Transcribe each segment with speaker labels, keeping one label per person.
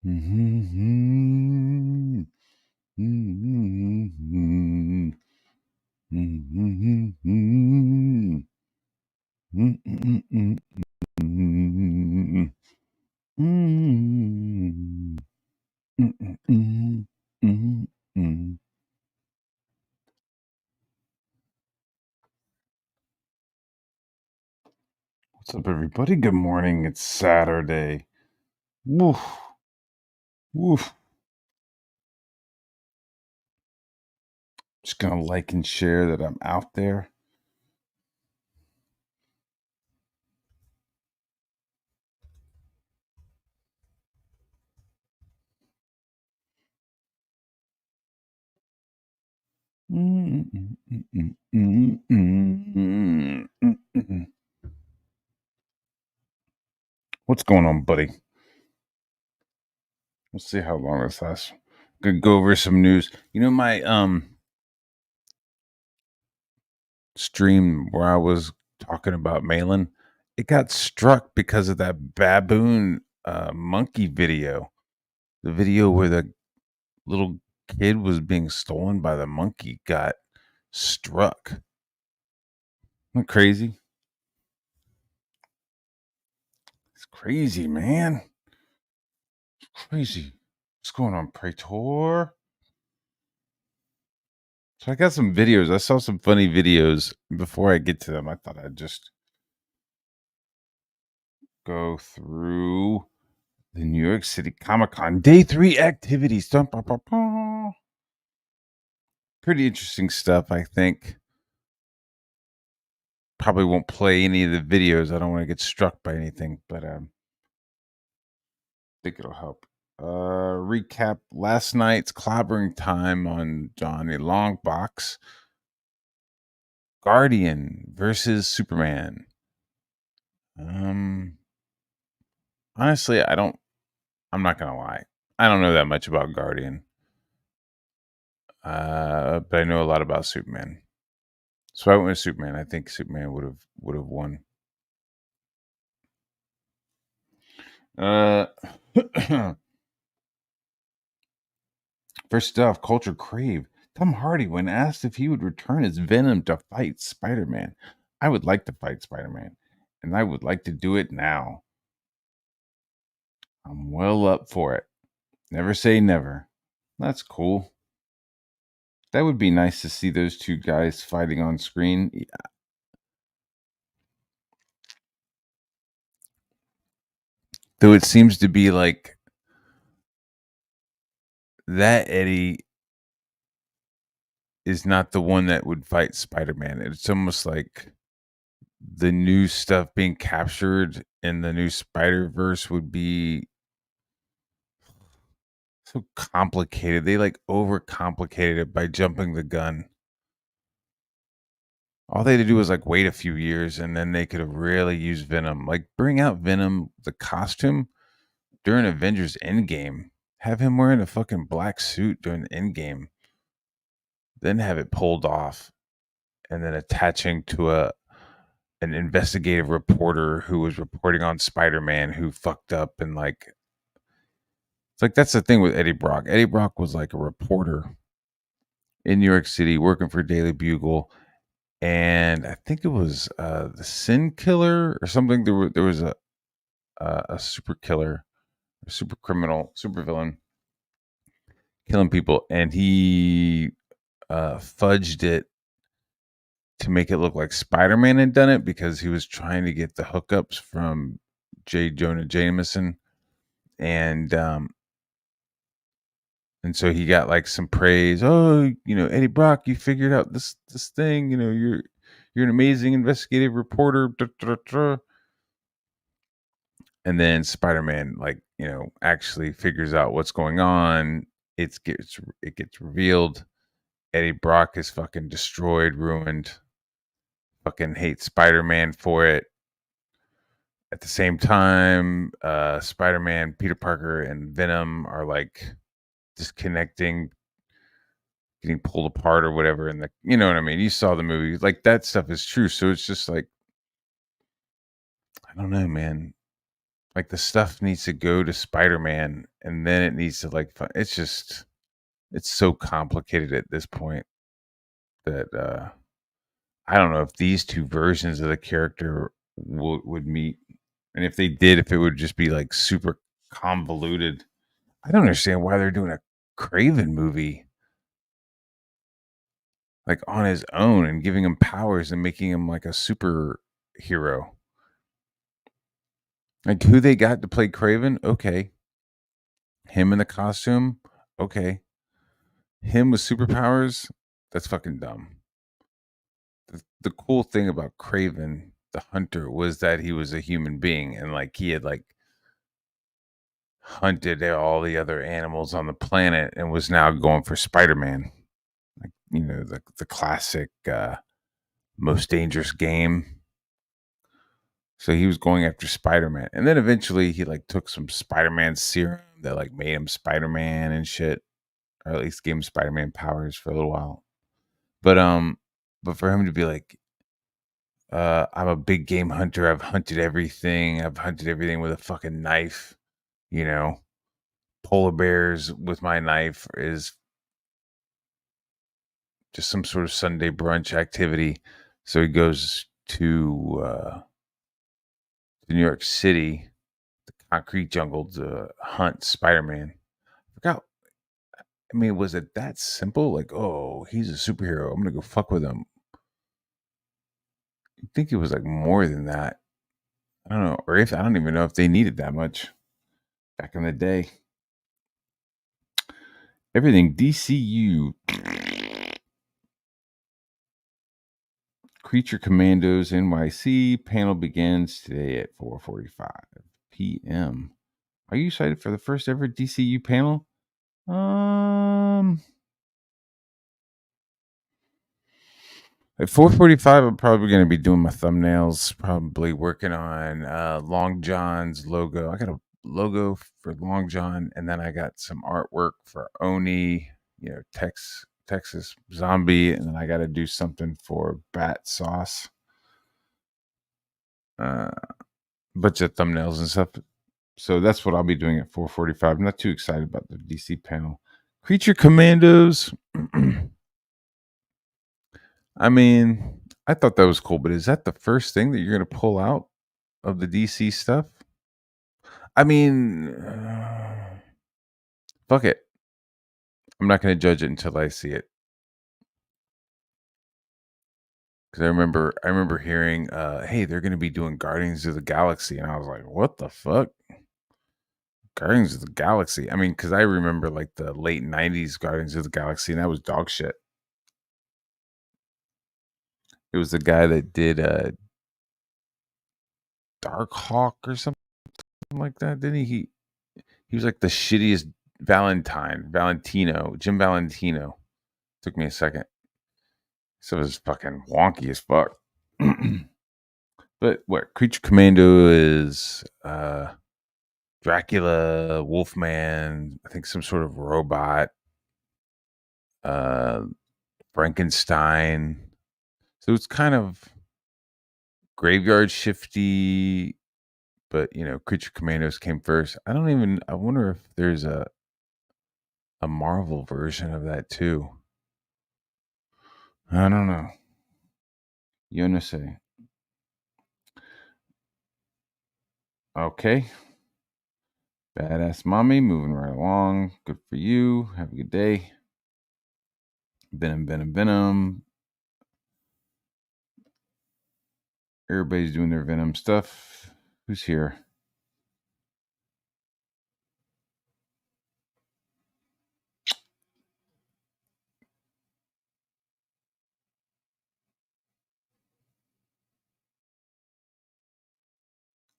Speaker 1: Mm-hmm. Mm-hmm. Mm-hmm. Mm-hmm. Mm-hmm. Mm-hmm. Mm-hmm. What's up, everybody? Good morning. It's Saturday. Woof. Woof. Just gonna like and share that I'm out there. What's going on, buddy? We'll see how long this lasts. Gonna go over some news. You know my stream where I was talking about Malin, it got struck because of that baboon monkey video. The video where the little kid was being stolen by the monkey got struck. Isn't that crazy? It's crazy, man. It's crazy. What's going on, Praetor? So I got some videos. I saw some funny videos. Before I get to them, I thought I'd just go through the New York City Comic Con Day 3 activities. Dun, ba, ba, ba. Pretty interesting stuff, I think. Probably won't play any of the videos. I don't want to get struck by anything, but I think it'll help. Recap last night's clobbering time on Johnny Longbox. Guardian versus Superman. Honestly, I'm not gonna lie. I don't know that much about Guardian. But I know a lot about Superman. So I went with Superman. I think Superman would have won. Uh First off, Culture Crave. Tom Hardy, when asked if he would return as Venom to fight Spider Man, I would like to fight Spider Man, and I would like to do it now. I'm well up for it. Never say never. That's cool. That would be nice to see those two guys fighting on screen. Though it seems to be like that Eddie is not the one that would fight Spider Man. It's almost like the new stuff being captured in the new Spider Verse would be so complicated. They like overcomplicated it by jumping the gun. All they had to do was like wait a few years and then they could have really used Venom. Like bring out Venom, the costume during Avengers Endgame. Have him wearing a fucking black suit during the Endgame. Then have it pulled off and then attaching to an investigative reporter who was reporting on Spider-Man who fucked up and like it's like that's the thing with Eddie Brock. Eddie Brock was like a reporter in New York City working for Daily Bugle, and I think it was the Sin Killer or something. There was a super killer, a super criminal, super villain killing people, and he fudged it to make it look like Spider-Man had done it because he was trying to get the hookups from J. Jonah Jameson, and and so he got like some praise. Oh, Eddie Brock, you figured out this thing. You're an amazing investigative reporter. Da, da, da. And then Spider-Man, like actually figures out what's going on. It gets revealed. Eddie Brock is fucking destroyed, ruined. Fucking hates Spider-Man for it. At the same time, Spider-Man, Peter Parker, and Venom are like disconnecting, getting pulled apart or whatever. And you know what I mean? You saw the movie. Like that stuff is true. So it's just like, I don't know, man. Like the stuff needs to go to Spider-Man, and then it needs to like. It's so complicated at this point that I don't know if these two versions of the character would meet, and if they did, if it would just be like super convoluted. I don't understand why they're doing a Craven movie like on his own and giving him powers and making him like a superhero. Like who they got to play Craven? Okay. Him in the costume? Okay. Him with superpowers? That's fucking dumb. The cool thing about Craven the hunter was that he was a human being and like he had like hunted all the other animals on the planet and was now going for Spider-Man. Like, the classic most dangerous game. So he was going after Spider-Man. And then eventually he like took some Spider-Man serum that like made him Spider-Man and shit. Or at least gave him Spider-Man powers for a little while. But for him to be like, I'm a big game hunter. I've hunted everything. I've hunted everything with a fucking knife. You know, polar bears with my knife is just some sort of Sunday brunch activity. So he goes to New York City, the concrete jungle, to hunt Spider Man. Forgot. I mean, was it that simple? Like, oh, he's a superhero. I'm gonna go fuck with him. I think it was like more than that. I don't know, or if I don't even know if they needed that much back in the day. Everything DCU. Creature Commandos NYC panel begins today at 4:45 p.m. Are you excited for the first ever DCU panel? At 4:45, I'm probably going to be doing my thumbnails. Probably working on Long John's logo. I got a logo for Long John, and then I got some artwork for Oni. Texas Zombie, and then I got to do something for Bat Sauce. Bunch of thumbnails and stuff. So that's what I'll be doing at 4:45. I'm not too excited about the DC panel. Creature Commandos. I mean, I thought that was cool, but is that the first thing that you're going to pull out of the DC stuff? I mean, fuck it. I'm not going to judge it until I see it. Because I remember hearing, hey, they're going to be doing Guardians of the Galaxy, and I was like, what the fuck? Guardians of the Galaxy. I mean, because I remember like the late '90s Guardians of the Galaxy, and that was dog shit. It was the guy that did Dark Hawk or something like that, didn't he? He was like the shittiest Jim Valentino. Took me a second. So it was fucking wonky as fuck. But what Creature Commando is Dracula, Wolfman, I think some sort of robot, uh Frankenstein. So it's kind of graveyard shifty, but Creature Commandos came first. I wonder if there's a Marvel version of that too. I don't know. You wanna say? Okay. Badass mommy, moving right along. Good for you. Have a good day. Venom. Everybody's doing their Venom stuff. Who's here?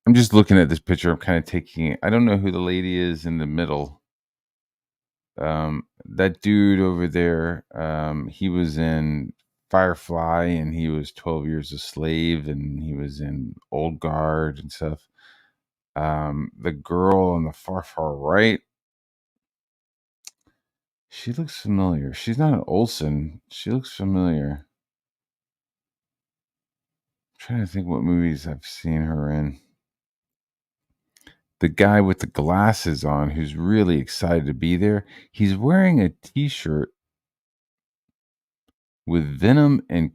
Speaker 1: I'm just looking at this picture. I'm kind of taking. I don't know who the lady is in the middle. That dude over there. He was in Firefly, and he was 12 Years a Slave, and he was in Old Guard and stuff. The girl on the far right. She looks familiar. She's not an Olsen. She looks familiar. I'm trying to think what movies I've seen her in. the guy with the glasses on who's really excited to be there. He's wearing a T-shirt with Venom and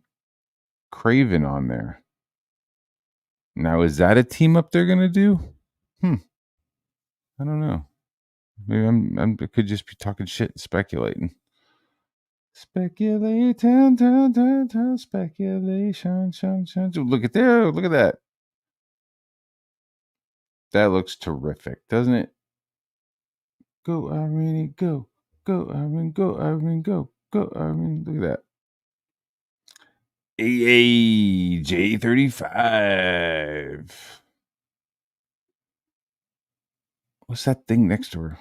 Speaker 1: Craven on there. Now, is that a team up they're gonna do? I don't know. Maybe I could just be talking shit and speculating. Speculation, speculation, look at there, look at that. That looks terrific, doesn't it? Go, Irene, go. Go, Irene, go, Irene, go. Go, Irene. Look at that. AAJ35. What's that thing next to her?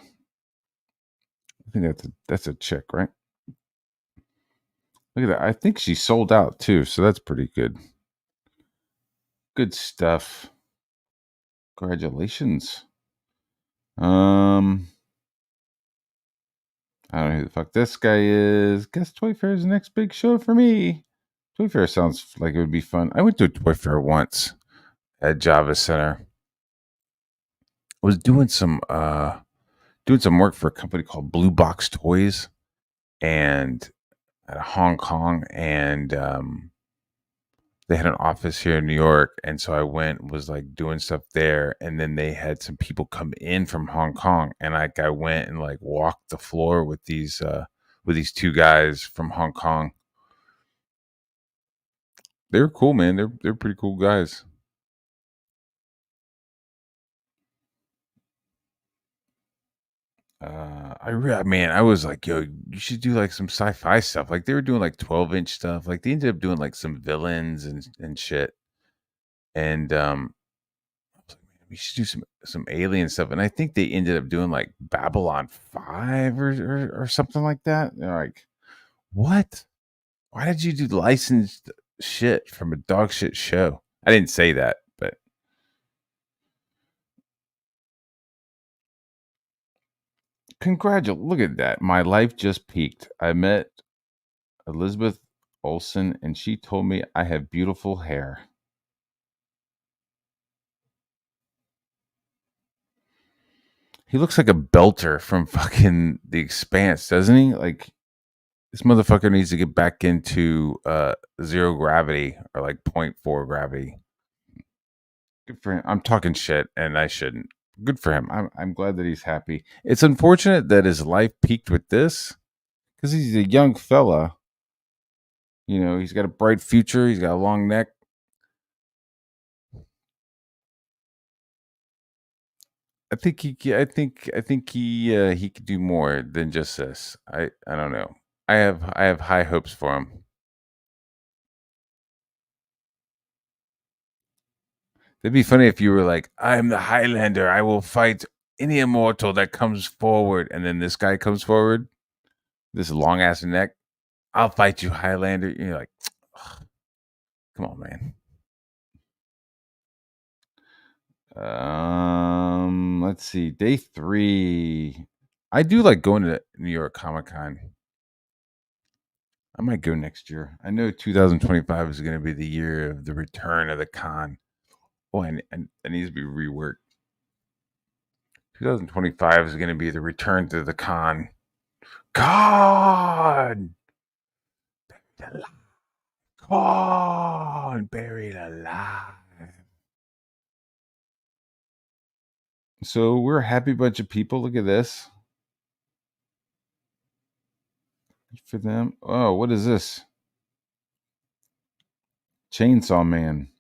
Speaker 1: I think that's a chick, right? Look at that. I think she sold out too, so that's pretty good. Good stuff. Congratulations. I don't know who the fuck this guy is. Guess Toy Fair is the next big show for me. Toy Fair sounds like it would be fun. I went to a Toy Fair once at Java Center. I was doing some work for a company called Blue Box Toys and at Hong Kong, and they had an office here in New York, and so I went, was like doing stuff there, and then they had some people come in from Hong Kong, and I went and like walked the floor with these two guys from Hong Kong. They're cool, man. They're pretty cool guys. I was like, yo, you should do like some sci-fi stuff. Like they were doing like 12-inch stuff. Like they ended up doing like some villains and shit. And I was like, man, we should do some alien stuff. And I think they ended up doing like Babylon 5 or something like that. They're like, what? Why did you do licensed shit from a dog shit show? I didn't say that, but look at that. My life just peaked. I met Elizabeth Olsen and she told me I have beautiful hair. He looks like a belter from fucking The Expanse, doesn't he? Like this motherfucker needs to get back into zero gravity or like 0.4 gravity. Good for him. I'm talking shit and I shouldn't. Good for him. I'm glad that he's happy. It's unfortunate that his life peaked with this because he's a young fella. You know, he's got a bright future. He's got a long neck. I think he could do more than just this. I don't know. I have high hopes for him. It'd be funny if you were like, "I'm the Highlander. I will fight any immortal that comes forward," and then this guy comes forward, this long ass neck. I'll fight you, Highlander. And you're like, come on, man. Let's see. Day 3. I do like going to New York Comic Con. I might go next year. I know 2025 is going to be the year of the return of the con. Oh, and it needs to be reworked. 2025 is going to be the return to the con. Con! Con! Buried alive. So we're a happy bunch of people. Look at this. Good for them. Oh, what is this? Chainsaw Man.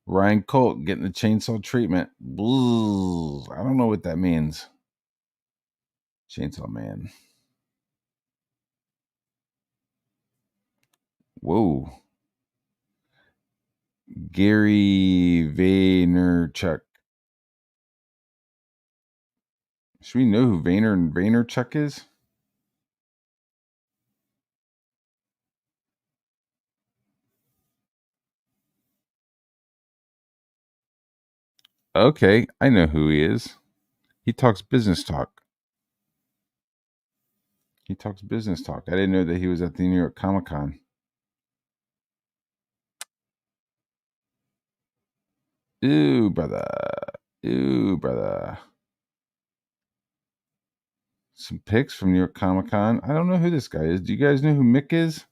Speaker 1: Ryan Colt getting the chainsaw treatment. Boo. I don't know what that means. Chainsaw Man. Whoa. Gary Vaynerchuk. Should we know who Vaynerchuk is? Okay, I know who he is. He talks business talk. He talks business talk. I didn't know that he was at the New York Comic Con. Ooh, brother. Ooh, brother. Some pics from New York Comic Con. I don't know who this guy is. Do you guys know who Mick is?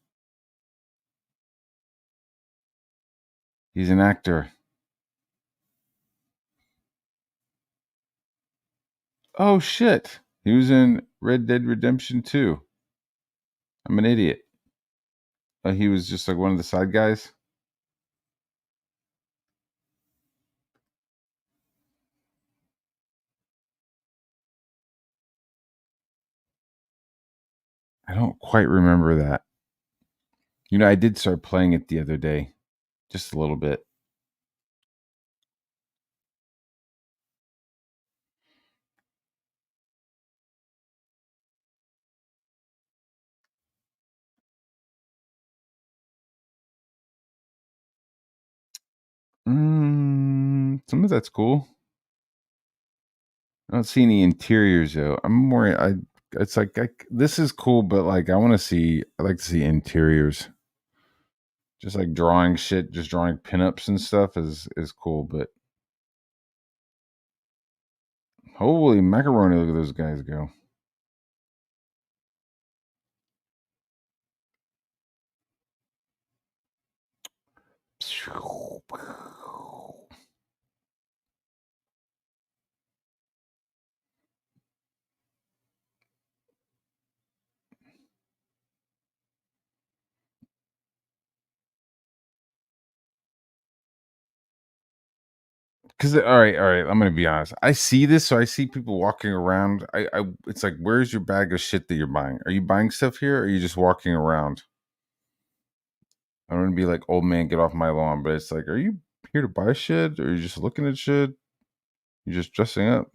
Speaker 1: He's an actor. Oh shit. He was in Red Dead Redemption 2. I'm an idiot. He was just like one of the side guys. I don't quite remember that. You know, I did start playing it the other day, just a little bit. Some of that's cool. I don't see any interiors though. I'm more. I. It's like this is cool, but like I want to see. I like to see interiors. Just like drawing shit, just drawing pinups and stuff is cool. But holy macaroni! Look at those guys go. Because all right, I'm gonna be honest. I see this, so I see people walking around. It's like, where's your bag of shit that you're buying? Are you buying stuff here, or are you just walking around? I don't want to be like, old man, get off my lawn. But it's like, are you here to buy shit, or are you just looking at shit? You're just dressing up.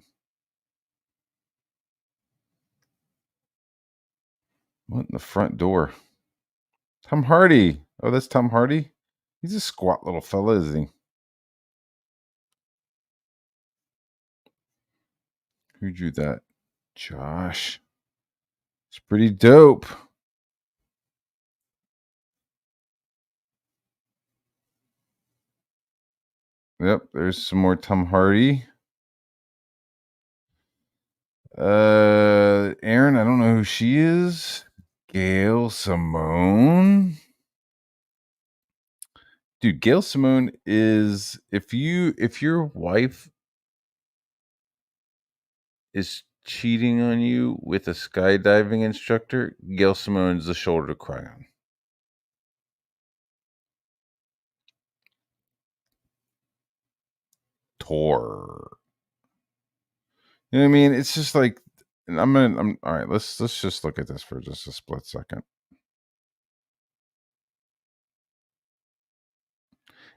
Speaker 1: What in the front door? Tom Hardy. Oh, that's Tom Hardy. He's a squat little fella, isn't he? Who drew that? Josh. It's pretty dope. Yep, there's some more Tom Hardy. Aaron, I don't know who she is. Gail Simone. Dude, Gail Simone is if your wife is cheating on you with a skydiving instructor, Gail Simone's the shoulder to cry on. Tor. You know what I mean? It's just like I'm all right, let's just look at this for just a split second.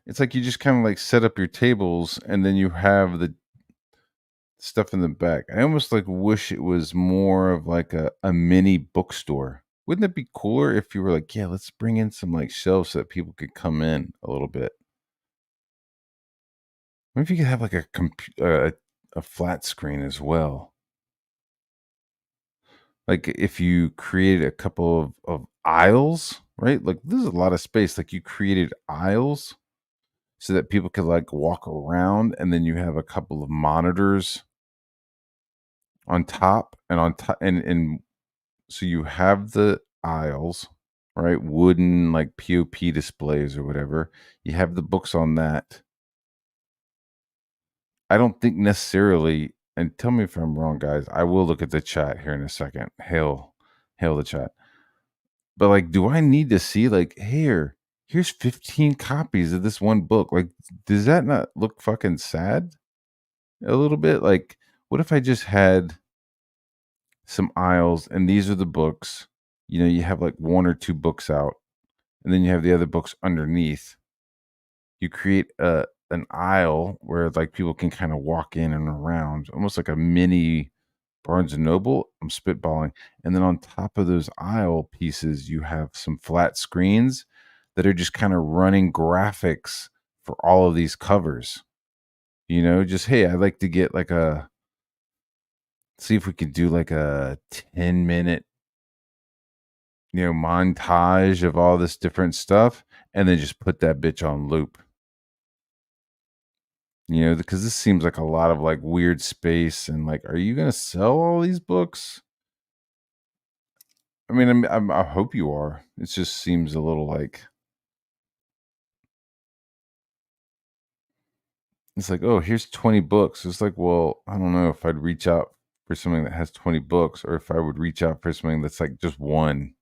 Speaker 1: It's like you just kind of like set up your tables and then you have the stuff in the back. I almost like wish it was more of like a mini bookstore. Wouldn't it be cooler if you were like, yeah, let's bring in some like shelves so that people could come in a little bit? What if you could have like a flat screen as well? Like if you created a couple of aisles, right? Like this is a lot of space. Like you created aisles so that people could like walk around, and then you have a couple of monitors on top and on top, and so you have the aisles, right? Wooden like POP displays or whatever. You have the books on that. I don't think necessarily, and tell me if I'm wrong, guys. I will look at the chat here in a second. Hail the chat. But like, do I need to see like, here's 15 copies of this one book? Like, does that not look fucking sad? A little bit? Like, what if I just had some aisles and these are the books? You know, you have like one or two books out, and then you have the other books underneath. You create an aisle where like people can kind of walk in and around, almost like a mini Barnes and Noble. I'm spitballing. And then on top of those aisle pieces, you have some flat screens that are just kind of running graphics for all of these covers. You know, just hey, I'd like to get like see if we could do like a 10-minute, montage of all this different stuff and then just put that bitch on loop. You know, because this seems like a lot of like weird space and like, are you gonna sell all these books? I mean, I hope you are. It just seems a little like it's like, oh, here's 20 books. It's like, well, I don't know if I'd reach out for something that has 20 books or if I would reach out for something that's like just one.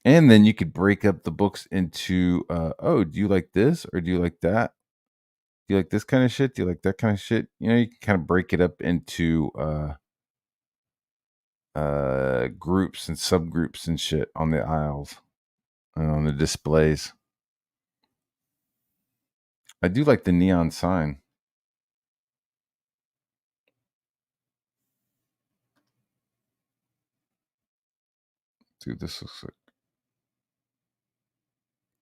Speaker 1: And then you could break up the books into, oh, do you like this or do you like that? Do you like this kind of shit? Do you like that kind of shit? You know, you can kind of break it up into groups and subgroups and shit on the aisles and on the displays. I do like the neon sign. Dude, this looks like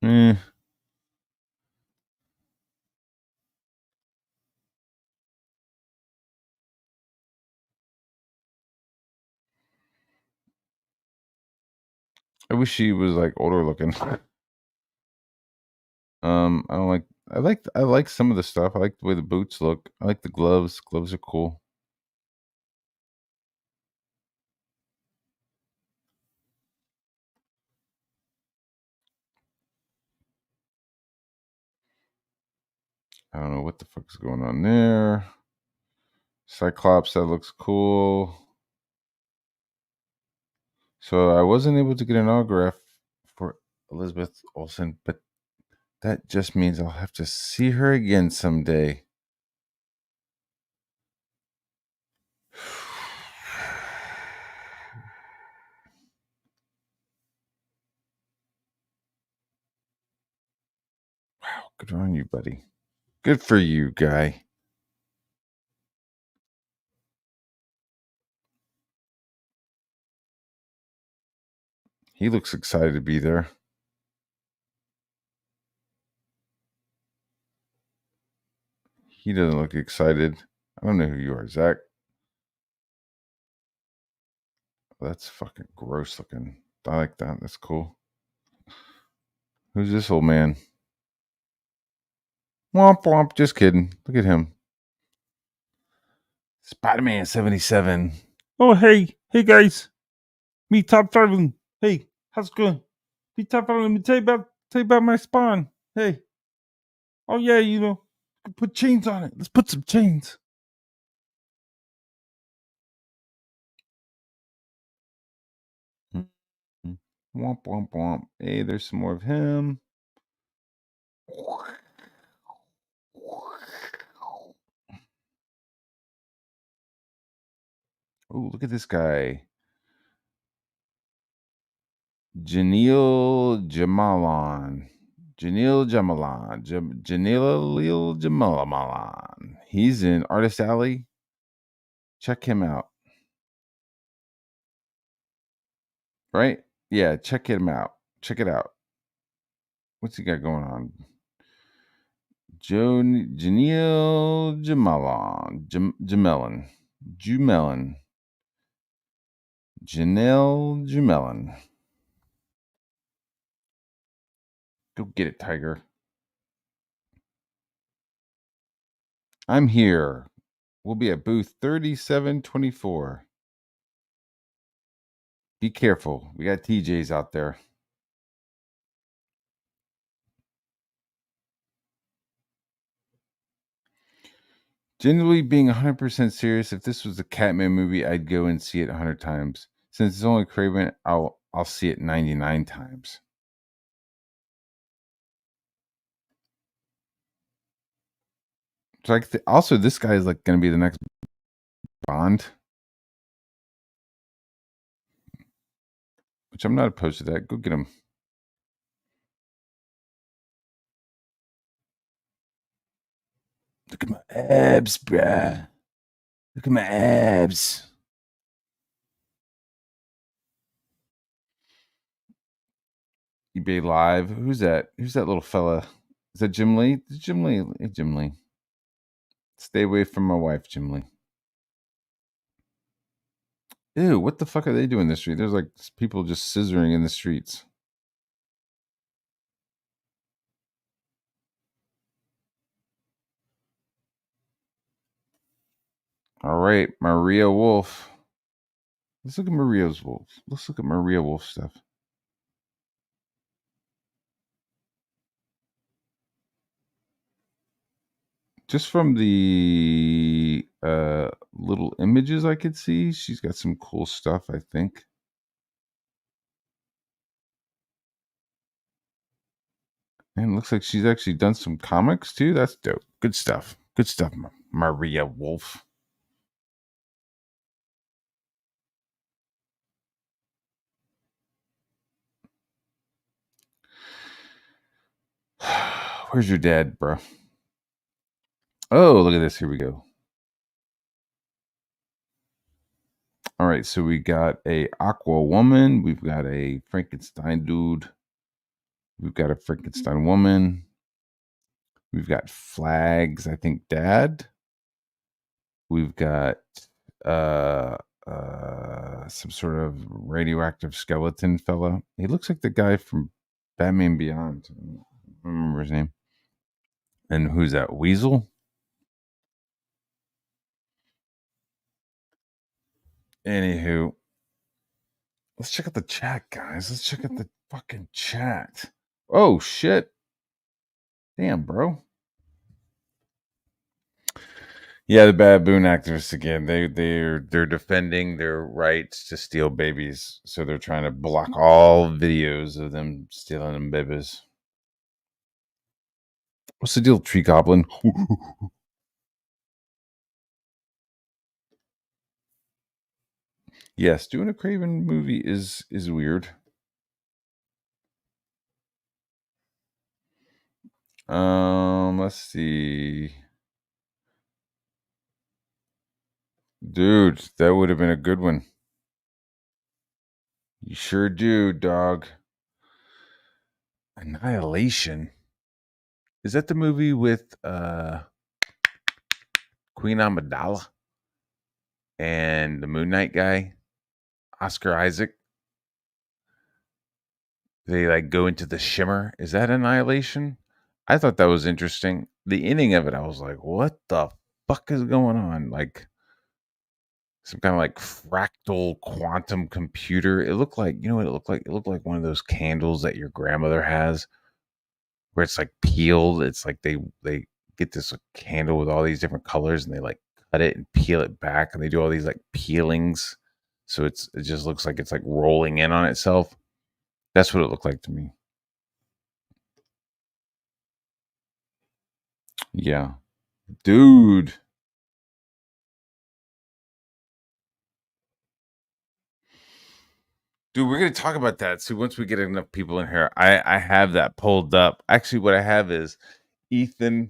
Speaker 1: eh. I wish she was like older looking. I don't like I like some of the stuff. I like the way the boots look. I like the gloves. Gloves are cool. I don't know what the fuck is going on there. Cyclops, that looks cool. So I wasn't able to get an autograph for Elizabeth Olsen, but that just means I'll have to see her again someday. Wow, good on you, buddy. Good for you, guy. He looks excited to be there. He doesn't look excited. I don't know who you are, Zach. That's fucking gross looking. I like that. That's cool. Who's this old man? Womp womp. Just kidding. Look at him. Spider Man 77.
Speaker 2: Oh, hey guys, me Top Traveling. Hey, how's it going? Me Top Traveling. Let me tell you about my spawn. Hey, oh yeah, you know, put chains on it. Let's put some chains.
Speaker 1: Womp womp womp. Hey, there's some more of him. Oh, look at this guy. Janil Jamalan. Janil Jamalan. Janil Jamalalan. He's in Artist Alley. Check him out. Right? Yeah, check him out. Check it out. What's he got going on? Janil Jamalan. Jamelin. Jumelin. Janelle Jumelin. Go get it, Tiger. I'm here. We'll be at booth 3724. Be careful. We got TJs out there. Generally, being 100% serious, if this was a Catman movie, I'd go and see it 100 times. Since it's only Craven, I'll see it 99 times. So like also, this guy is like going to be the next Bond, which I'm not opposed to that. Go get him. Look at my abs, bruh. Look at my abs. eBay Live. Who's that? Who's that little fella? Is that Jim Lee? Jim Lee. Hey, Jim Lee. Stay away from my wife, Jim Lee. Ew, what the fuck are they doing in the street? There's like people just scissoring in the streets. All right, Maria Wolf. Let's look at Maria's Wolf. Let's look at Maria Wolf stuff. Just from the little images I could see, she's got some cool stuff, I think. And it looks like she's actually done some comics too. That's dope. Good stuff. Good stuff, Maria Wolf. Where's your dad, bro? Oh, look at this. Here we go. All right, so we got a Aqua woman. We've got a Frankenstein dude. We've got a Frankenstein woman. We've got Flags, I think, dad. We've got some sort of radioactive skeleton fella. He looks like the guy from Batman Beyond. I don't remember his name. And who's that? Weasel? Anywho, let's check out the chat, guys. Let's check out the fucking chat. Oh shit. Damn, bro. Yeah, the baboon activists again. They're defending their rights to steal babies. So they're trying to block all videos of them stealing them babies. What's the deal, Tree Goblin? Yes, doing a Craven movie is weird. Let's see. Dude, that would have been a good one. You sure do, dog. Annihilation. Is that the movie with Queen Amidala and the Moon Knight guy, Oscar Isaac? They like go into the shimmer. Is that Annihilation? I thought that was interesting. The ending of it, I was like, what the fuck is going on? Like some kind of like fractal quantum computer. It looked like, you know what it looked like? It looked like one of those candles that your grandmother has where it's like peeled. It's like they get this candle with all these different colors and they like cut it and peel it back and they do all these like peelings. So it just looks like it's like rolling in on itself. That's what it looked like to me. Yeah. Dude. Dude, we're gonna talk about that. See, once we get enough people in here, I have that pulled up. Actually, what I have is Ethan.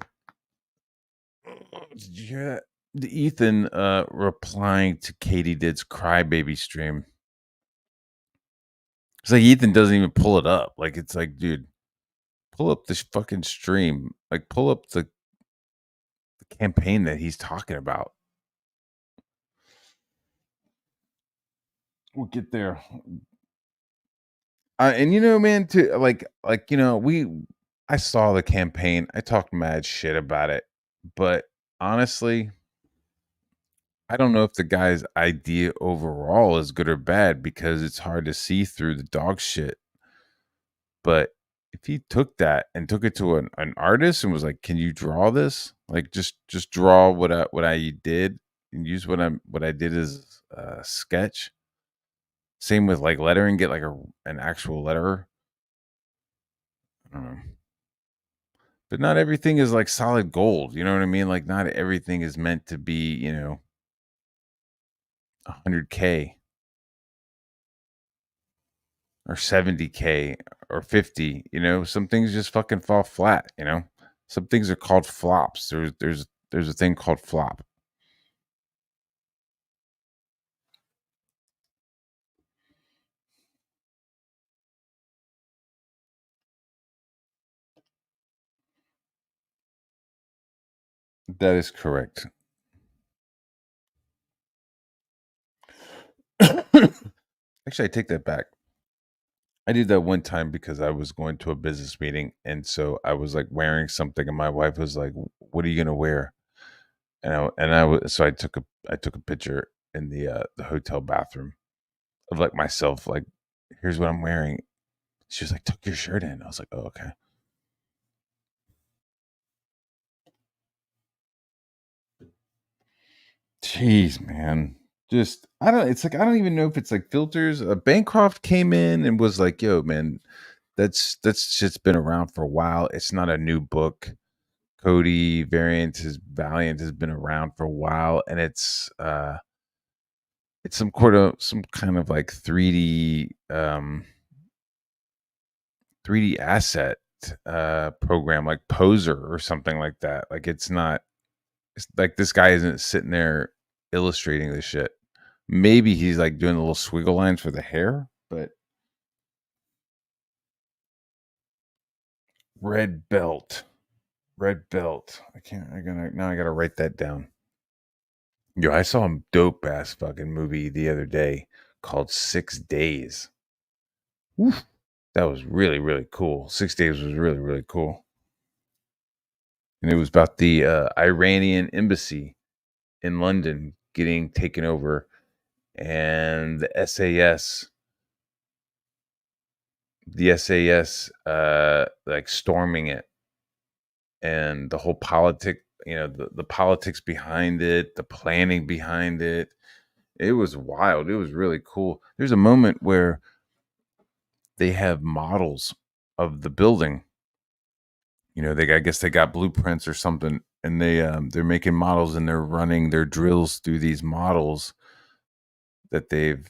Speaker 1: Did you hear that? The Ethan replying to Katie Did's Crybaby stream. It's like Ethan doesn't even pull it up. Like it's like, dude, pull up this fucking stream. Like pull up the campaign that he's talking about. We'll get there. And you know, man, to like you know, I saw the campaign. I talked mad shit about it, but honestly, I don't know if the guy's idea overall is good or bad because it's hard to see through the dog shit. But if he took that and took it to an artist and was like, "Can you draw this? Like, just draw what I did and use what I did as a sketch." Same with like lettering, get like an actual letterer. I don't know. But not everything is like solid gold. You know what I mean? Like, not everything is meant to be, you know, 100K or 70K or 50. You know, some things just fucking fall flat. You know, some things are called flops. There's a thing called flop. That is correct. Actually, I take that back. I did that one time because I was going to a business meeting, and so I was like wearing something, and my wife was like, "What are you gonna wear?" So I took a picture in the hotel bathroom of like myself, like, here's what I'm wearing. She was like, tuck your shirt in. I was like, oh, okay. Jeez, man. Just I don't it's like I don't even know if it's like filters. Bancroft came in and was like, yo, man, that's shit's been around for a while. It's not a new book. Cody Valiant has been around for a while, and it's some kind of like 3D asset program like Poser or something like that. Like it's like this guy isn't sitting there illustrating this shit. Maybe he's like doing the little swiggle lines for the hair, but red belt. Red belt. I gotta write that down. Yo, I saw a dope ass fucking movie the other day called 6 Days. Oof. That was really, really cool. 6 Days was really, really cool. And it was about the Iranian embassy in London getting taken over, and the SAS like storming it, and the whole the politics behind it, the planning behind it. It was wild. It was really cool. There's a moment where they have models of the building. I guess they got blueprints or something, and they're making models, and they're running their drills through these models that they've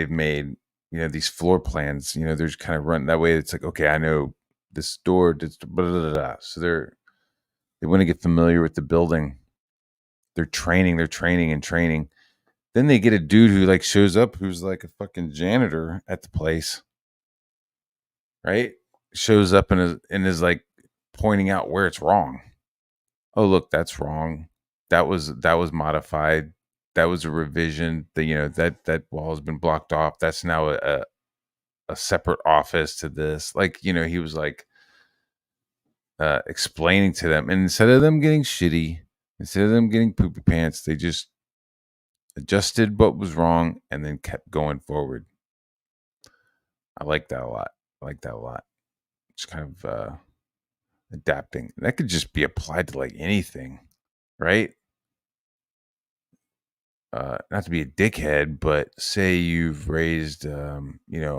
Speaker 1: made. These floor plans. They're just kind of run that way. It's like, okay, I know this door. Blah, blah, blah, blah. So they want to get familiar with the building. They're training and training. Then they get a dude who like shows up who's like a fucking janitor at the place, right? Shows up and is like pointing out where it's wrong. Oh, look, that's wrong. That was modified. That was a revision. That wall has been blocked off. That's now a separate office to this. Like, he was like explaining to them, and instead of them getting shitty, instead of them getting poopy pants, they just adjusted what was wrong and then kept going forward. I like that a lot. I like that a lot. Just kind of adapting. That could just be applied to like anything, right? Not to be a dickhead, but say you've raised, a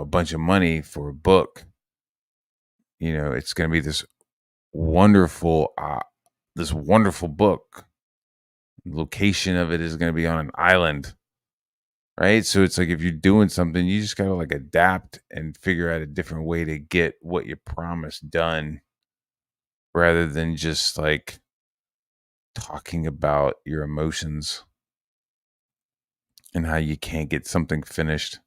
Speaker 1: bunch of money for a book. It's going to be wonderful, this wonderful book. The location of it is going to be on an island, right? So it's like if you're doing something, you just got to like adapt and figure out a different way to get what you promised done, rather than just like talking about your emotions and how you can't get something finished.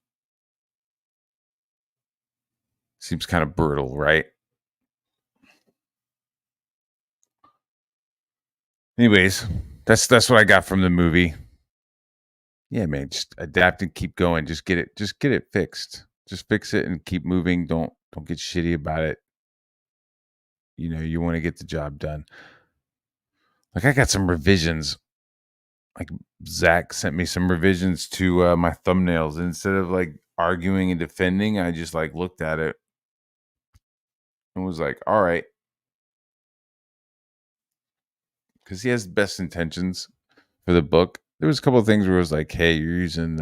Speaker 1: Seems kind of brutal, right? Anyways, that's what I got from the movie. Yeah, man, just adapt and keep going. Just get it fixed. Just fix it and keep moving. Don't get shitty about it. You want to get the job done. Like I got some revisions. Like Zach sent me some revisions to my thumbnails. Instead of like arguing and defending, I just like looked at it and was like, all right, because he has the best intentions for the book. There was a couple of things where it was like, hey, you're using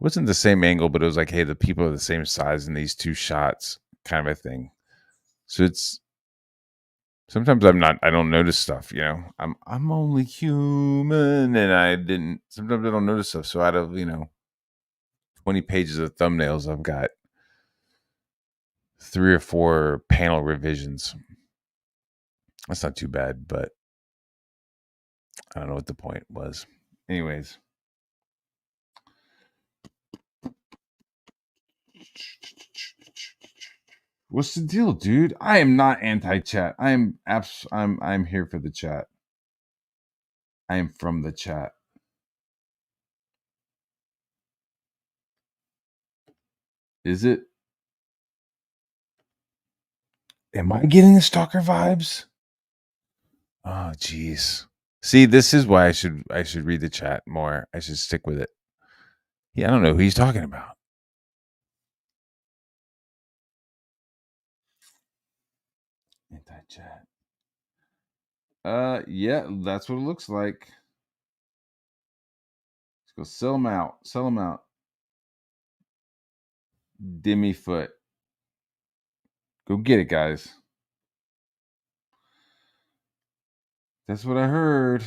Speaker 1: wasn't the same angle, but it was like, hey, the people are the same size in these two shots, kind of a thing. So it's sometimes I don't notice stuff. I'm only human, and I didn't. Sometimes I don't notice stuff. So out of 20 pages of thumbnails, I've got 3 or 4 panel revisions. That's not too bad, but I don't know what the point was. Anyways. What's the deal, dude? I am not anti-chat. I'm here for the chat. I am from the chat. Is it? Am I getting the stalker vibes? Oh, jeez. See, this is why I should read the chat more. I should stick with it. Yeah, I don't know who he's talking about. Anti-chat. Yeah, that's what it looks like. Let's go sell them out. Sell them out. Dimmy Foot. Go get it, guys. That's what I heard.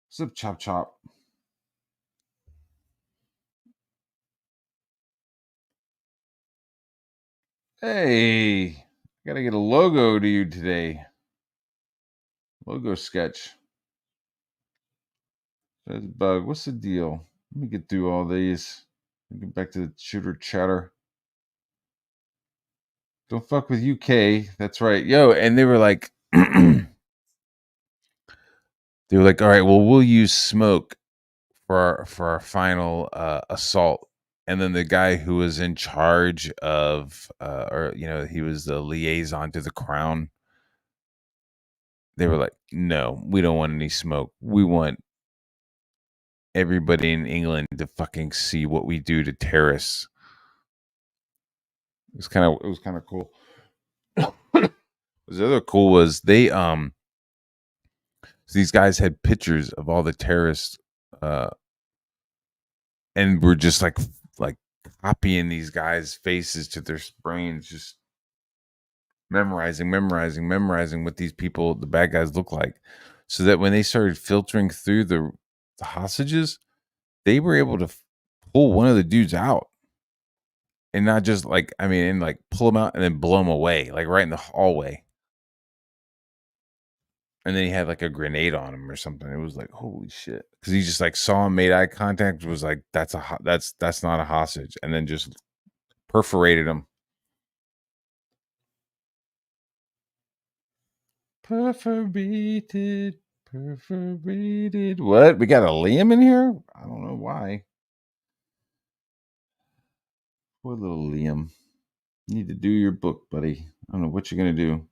Speaker 1: What's up, Chop Chop? Hey, I gotta get a logo to you today. Logo sketch. That's bug. What's the deal? Let me get through all these. Get back to the shooter chatter. Don't fuck with UK. That's right. Yo, and they were like, all right, well, we'll use smoke for our final assault. And then the guy who was in charge of, or he was the liaison to the crown. They were like, no, we don't want any smoke. We want everybody in England to fucking see what we do to terrorists. It was kind of cool. The other cool was they these guys had pictures of all the terrorists and were just like copying these guys' faces to their brains, just memorizing what these people, the bad guys, look like, so that when they started filtering through the hostages, they were able to pull one of the dudes out. And not just pull him out and then blow him away, like right in the hallway. And then he had like a grenade on him or something. It was like, holy shit. Because he just like saw him, made eye contact, was like, that's not a hostage. And then just perforated him. Perforated. What? We got a Liam in here? I don't know why. Poor little Liam. You need to do your book, buddy. I don't know what you're going to do.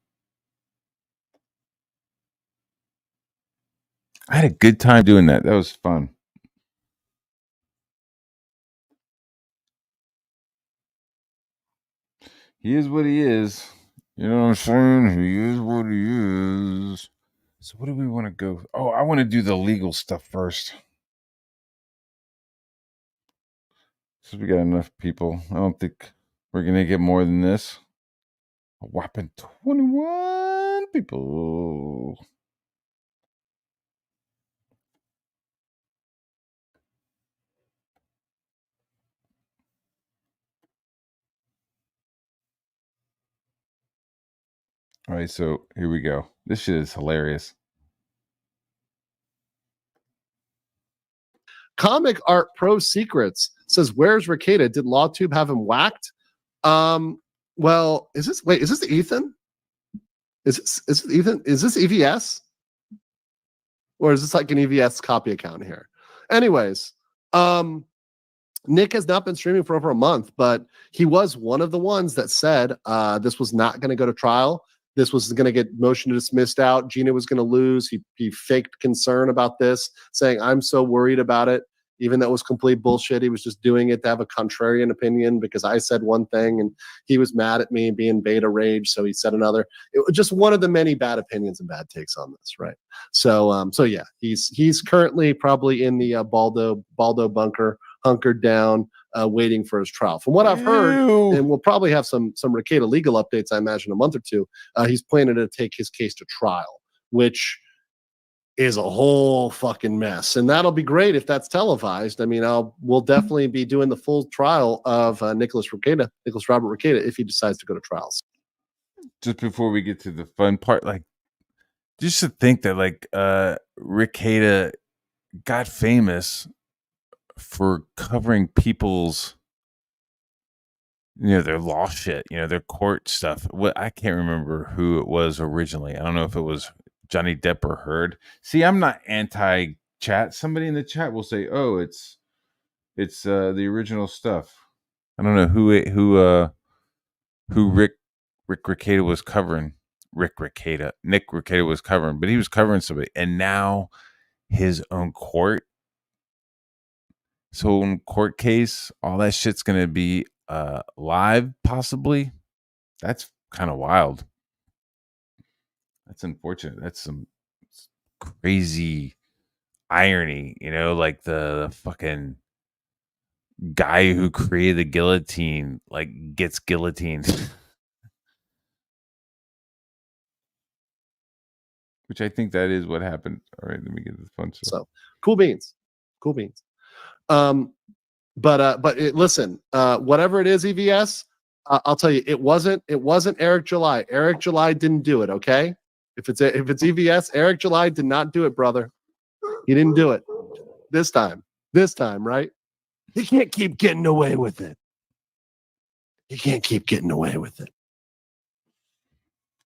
Speaker 1: I had a good time doing that. That was fun. He is what he is. You know what I'm saying? He is what he is. So what do we want to go? Oh, I want to do the legal stuff first. So we got enough people. I don't think we're going to get more than this. A whopping 21 people. All right, so here we go. This shit is hilarious.
Speaker 3: Comic Art Pro Secrets says, "Where's Rekieta? Did LawTube have him whacked?" Well, is this Ethan? Is it Ethan? Is this EVS? Or is this like an EVS copy account here? Anyways, Nick has not been streaming for over a month, but he was one of the ones that said this was not going to go to trial. This was going to get motion dismissed out. Gina was going to lose. He faked concern about this, saying, "I'm so worried about it." Even though it was complete bullshit, he was just doing it to have a contrarian opinion because I said one thing and he was mad at me being beta rage, so he said another. It was just one of the many bad opinions and bad takes on this, right? So yeah, he's currently probably in the Baldo bunker, hunkered down, waiting for his trial. From what I've heard, and we'll probably have some Rekieta legal updates, I imagine, a month or two. He's planning to take his case to trial, which is a whole fucking mess, and that'll be great if that's televised. I mean, we'll definitely be doing the full trial of Nicholas Robert Rekieta, if he decides to go to trials.
Speaker 1: Just before we get to the fun part, like, just to think that Rekieta got famous for covering people's, their law shit, their court stuff. I can't remember who it was originally. I don't know if it was Johnny Depp or Heard. See, I'm not anti-chat. Somebody in the chat will say, "Oh, it's the original stuff." I don't know who Rick Rekieta was covering. Nick Rekieta was covering, but he was covering somebody, and now his own court. So in court case, all that shit's gonna be live, possibly. That's kind of wild. That's unfortunate. That's some crazy irony, like the fucking guy who created the guillotine, like, gets guillotined. Which I think that is what happened. All right, let me get this punch.
Speaker 3: So cool beans. Listen, whatever it is, EVS, I'll tell you, it wasn't Eric July. Eric July didn't do it. Okay, if it's EVS, Eric July did not do it, brother. He didn't do it this time. Right? He can't keep getting away with it.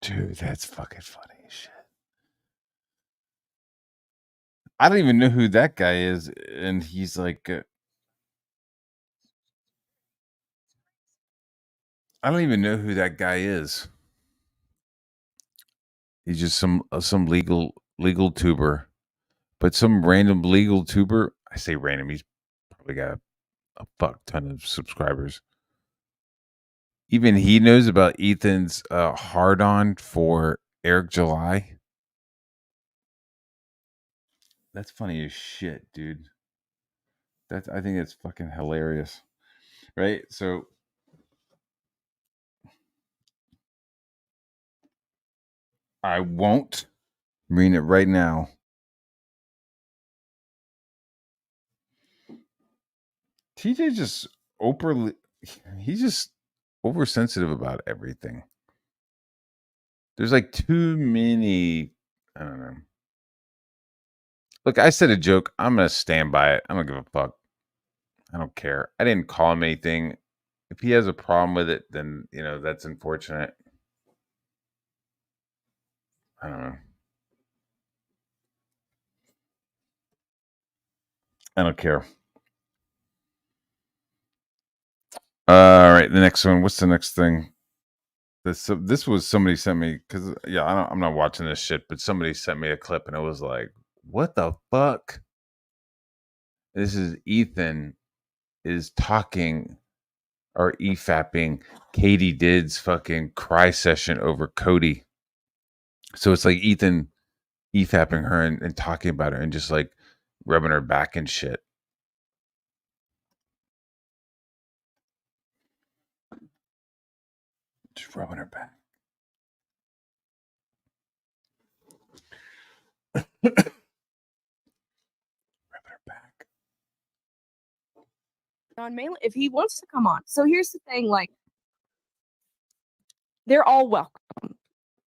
Speaker 1: Dude, that's fucking funny as shit. I don't even know who that guy is, and he's like, I don't even know who that guy is. He's just some legal tuber, but some random legal tuber. I say random. He's probably got a fuck ton of subscribers. Even he knows about Ethan's hard on for Eric July. That's funny as shit, dude. I think it's fucking hilarious, right? So I won't read it right now. TJ just he's just oversensitive about everything. There's like too many, I don't know. Look, I said a joke. I'm going to stand by it. I don't give a fuck. I don't care. I didn't call him anything. If he has a problem with it, then, that's unfortunate. I don't know. I don't care. All right, the next one. What's the next thing? This was somebody sent me, because I'm not watching this shit, but somebody sent me a clip and it was like, what the fuck? This is Ethan is talking or EFAPing Katie Didd's fucking cry session over Cody. So it's like Ethan EFAPing her and talking about her and just like rubbing her back and shit. Just rubbing her back. Rubbing her back.
Speaker 4: John Malin, if he wants to come on. So here's the thing, like, they're all welcome.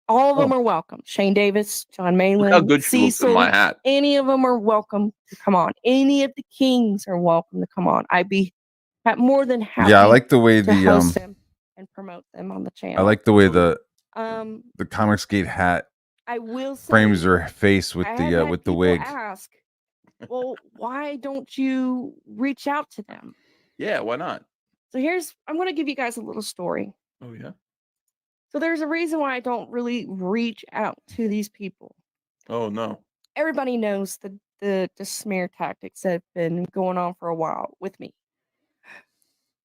Speaker 4: All of them are welcome. Shane Davis, John Malin,
Speaker 5: Look how good she looks in
Speaker 4: Cecil,
Speaker 5: my hat.
Speaker 4: any of them are welcome to come on. Any of the Kings are welcome to come on. I'd be more than happy.
Speaker 1: Yeah, I like the way
Speaker 4: to host them and promote them on the channel.
Speaker 1: I like the way the
Speaker 4: the
Speaker 1: Comicsgate hat
Speaker 4: I will say,
Speaker 1: frames her face with
Speaker 4: I
Speaker 1: the
Speaker 4: have had
Speaker 1: with the
Speaker 4: people
Speaker 1: wig.
Speaker 4: ask, well, why don't you reach out to them?
Speaker 5: Yeah, why not?
Speaker 4: So I'm going to give you guys a little story.
Speaker 5: Oh, yeah?
Speaker 4: So there's a reason why I don't really reach out to these people.
Speaker 5: Oh, no.
Speaker 4: Everybody knows the smear tactics that have been going on for a while with me.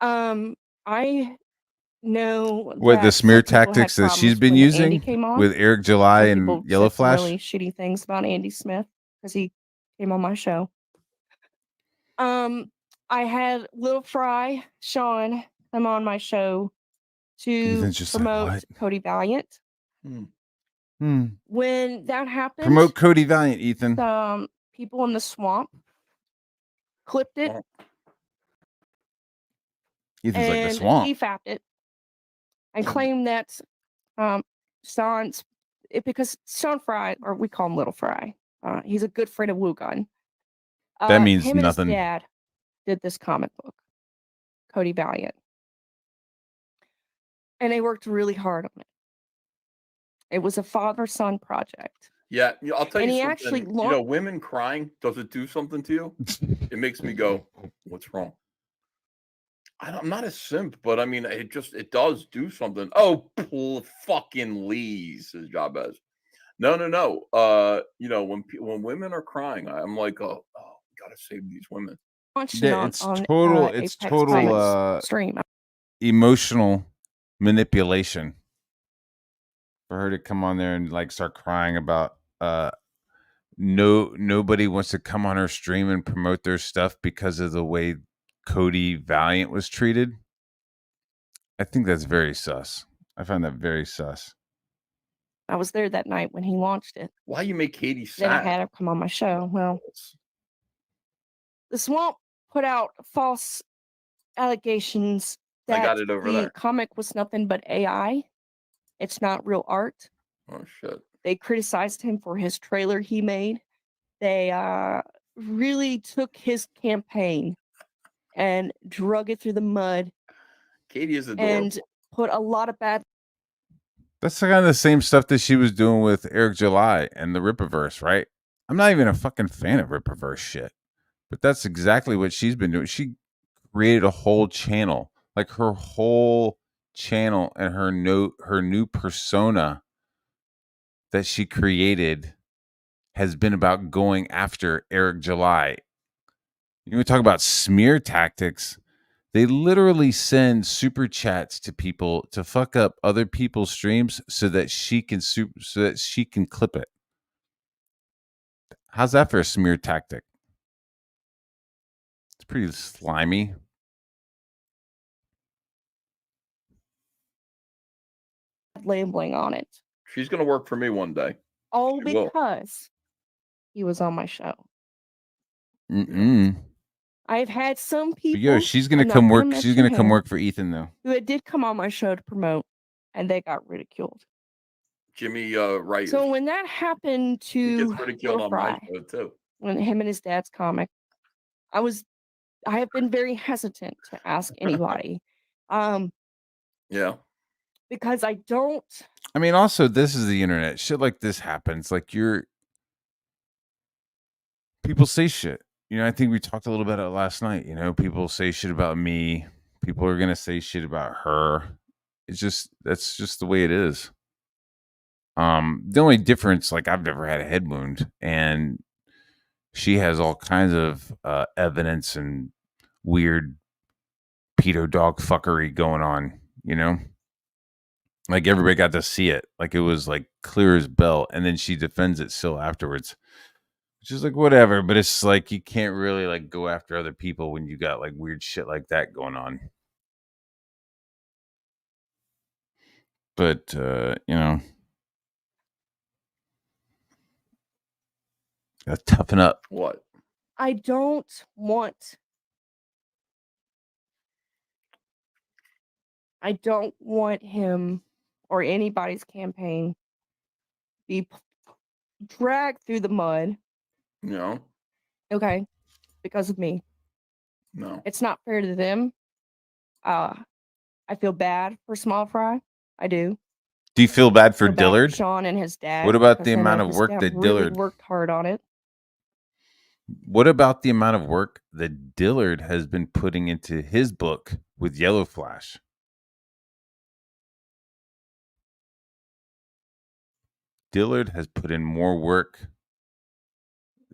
Speaker 4: I know
Speaker 1: What, the smear tactics that she's been using with Eric July and Yellow Flash?
Speaker 4: Really shitty things about Andy Smith because he came on my show. I had Lil Fry, Sean, come on my show to promote Cody Valiant. When that happened,
Speaker 1: promote Cody Valiant, Ethan.
Speaker 4: Some people in the swamp clipped it.
Speaker 1: Ethan's
Speaker 4: and
Speaker 1: like the swamp.
Speaker 4: EFAPed it and claimed that because Sean Fry, or we call him Little Fry, he's a good friend of Woo Gun.
Speaker 1: That means
Speaker 4: him
Speaker 1: nothing.
Speaker 4: And his dad did this comic book, Cody Valiant, and they worked really hard on it. It was a father-son project.
Speaker 5: Yeah, I'll tell
Speaker 4: and
Speaker 5: you
Speaker 4: he
Speaker 5: something.
Speaker 4: Actually
Speaker 5: women crying, does it do something to you? It makes me go, what's wrong? I'm not a simp, but I mean, it does do something. Oh, fucking Lee, says Jabez. No. When women are crying, I'm like, gotta save these women.
Speaker 4: Watching
Speaker 1: Yeah, it's
Speaker 4: Apex
Speaker 1: total
Speaker 4: Comics stream.
Speaker 1: emotional manipulation for her to come on there and like start crying about nobody wants to come on her stream and promote their stuff because of the way Cody Valiant was treated. I think that's very sus. I find that very sus.
Speaker 4: I was there that night when he launched it.
Speaker 5: Why you make Katie
Speaker 4: Then I
Speaker 5: sad?
Speaker 4: had her come on my show. Well, the Swamp put out false allegations
Speaker 5: I
Speaker 4: that
Speaker 5: got it over
Speaker 4: the
Speaker 5: there.
Speaker 4: comic was nothing but AI. It's not real art.
Speaker 5: Oh shit.
Speaker 4: They criticized him for his trailer he made. They really took his campaign and drug it through the mud
Speaker 5: Katie is adorable.
Speaker 4: and put a lot of bad.
Speaker 1: That's kind of the same stuff that she was doing with Eric July and the Rippaverse, right? I'm not even a fucking fan of Rippaverse shit, but that's exactly what she's been doing. She created a whole channel, like her whole channel and her new persona that she created has been about going after Eric July. You talk about smear tactics. They literally send super chats to people to fuck up other people's streams so that she can clip it. How's that for a smear tactic? It's pretty slimy.
Speaker 4: Labeling on it.
Speaker 5: She's gonna work for me one day.
Speaker 4: All
Speaker 5: She will.
Speaker 4: because he was on my show.
Speaker 1: Mm-mm.
Speaker 4: I've had some people.
Speaker 1: But yo, she's gonna come work. She's gonna come work for Ethan though.
Speaker 4: Who did come on my show to promote, and they got ridiculed.
Speaker 5: Jimmy Wright.
Speaker 4: So when that happened
Speaker 5: he
Speaker 4: to
Speaker 5: gets ridiculed
Speaker 4: Lil
Speaker 5: on my
Speaker 4: Fry,
Speaker 5: show too.
Speaker 4: when him and his dad's comic, I have been very hesitant to ask anybody.
Speaker 5: Yeah.
Speaker 4: Because I don't.
Speaker 1: I mean, also, this is the internet. Shit like this happens. Like people say shit. I think we talked a little bit about it last night. People say shit about me. People are gonna say shit about her. That's just the way it is. The only difference, like, I've never had a head wound, and she has all kinds of evidence and weird pedo dog fuckery going on. Like, everybody got to see it. Like, it was like clear as bell, and then she defends it still afterwards. Which is like whatever, but it's like you can't really like go after other people when you got like weird shit like that going on. But gotta toughen up.
Speaker 5: What?
Speaker 4: I don't want him or anybody's campaign be dragged through the mud.
Speaker 5: No.
Speaker 4: Okay, because of me.
Speaker 5: No.
Speaker 4: It's not fair to them. I feel bad for Small Fry. I do.
Speaker 1: Do you feel bad for Dillard?
Speaker 4: Sean and his dad.
Speaker 1: What about the amount of work that Dillard
Speaker 4: worked hard on it?
Speaker 1: What about the amount of work that Dillard has been putting into his book with Yellow Flash? Dillard has put in more work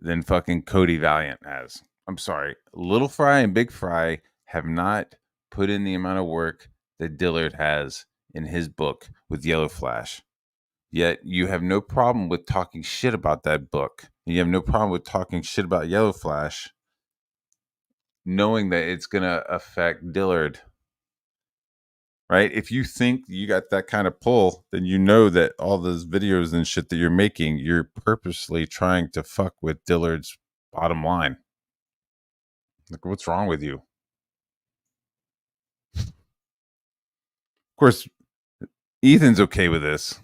Speaker 1: than fucking Cody Valiant has. I'm sorry. Little Fry and Big Fry have not put in the amount of work that Dillard has in his book with Yellow Flash. Yet you have no problem with talking shit about that book. You have no problem with talking shit about Yellow Flash, knowing that it's going to affect Dillard. Right? If you think you got that kind of pull, then you know that all those videos and shit that you're making, you're purposely trying to fuck with Dillard's bottom line. Like, what's wrong with you? Of course, Ethan's okay with this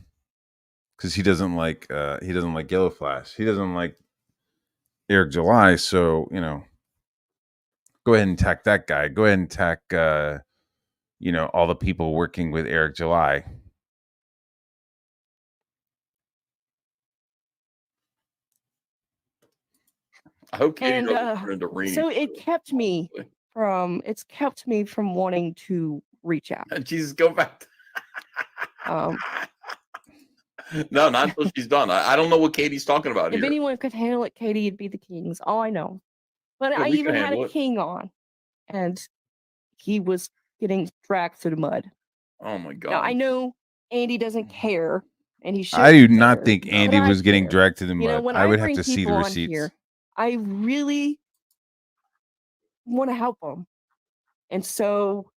Speaker 1: because he doesn't like Yellow Flash. He doesn't like Eric July. So, go ahead and attack that guy. Go ahead and attack all the people working with Eric July.
Speaker 5: I hope Katie doesn't turn into Rain.
Speaker 4: So it kept me it's kept me from wanting to reach out.
Speaker 5: Jesus, go back.
Speaker 4: Um,
Speaker 5: No, not until she's done. I don't know what Katie's talking about
Speaker 4: if
Speaker 5: here.
Speaker 4: anyone could handle it, Katie, it'd be the Kings. All I know. But
Speaker 5: Yeah,
Speaker 4: I
Speaker 5: we can
Speaker 4: even had
Speaker 5: handle
Speaker 4: a
Speaker 5: it.
Speaker 4: king on, and he was getting dragged through the mud.
Speaker 5: Oh my
Speaker 4: Now I
Speaker 5: god.
Speaker 4: know Andy doesn't care, and he should.
Speaker 1: I do not think
Speaker 4: but
Speaker 1: Andy
Speaker 4: I
Speaker 1: was getting
Speaker 4: care.
Speaker 1: dragged to the
Speaker 4: You know,
Speaker 1: mud.
Speaker 4: when
Speaker 1: I would have
Speaker 4: bring
Speaker 1: to see the
Speaker 4: people on
Speaker 1: receipts.
Speaker 4: here, I really want to help them, and so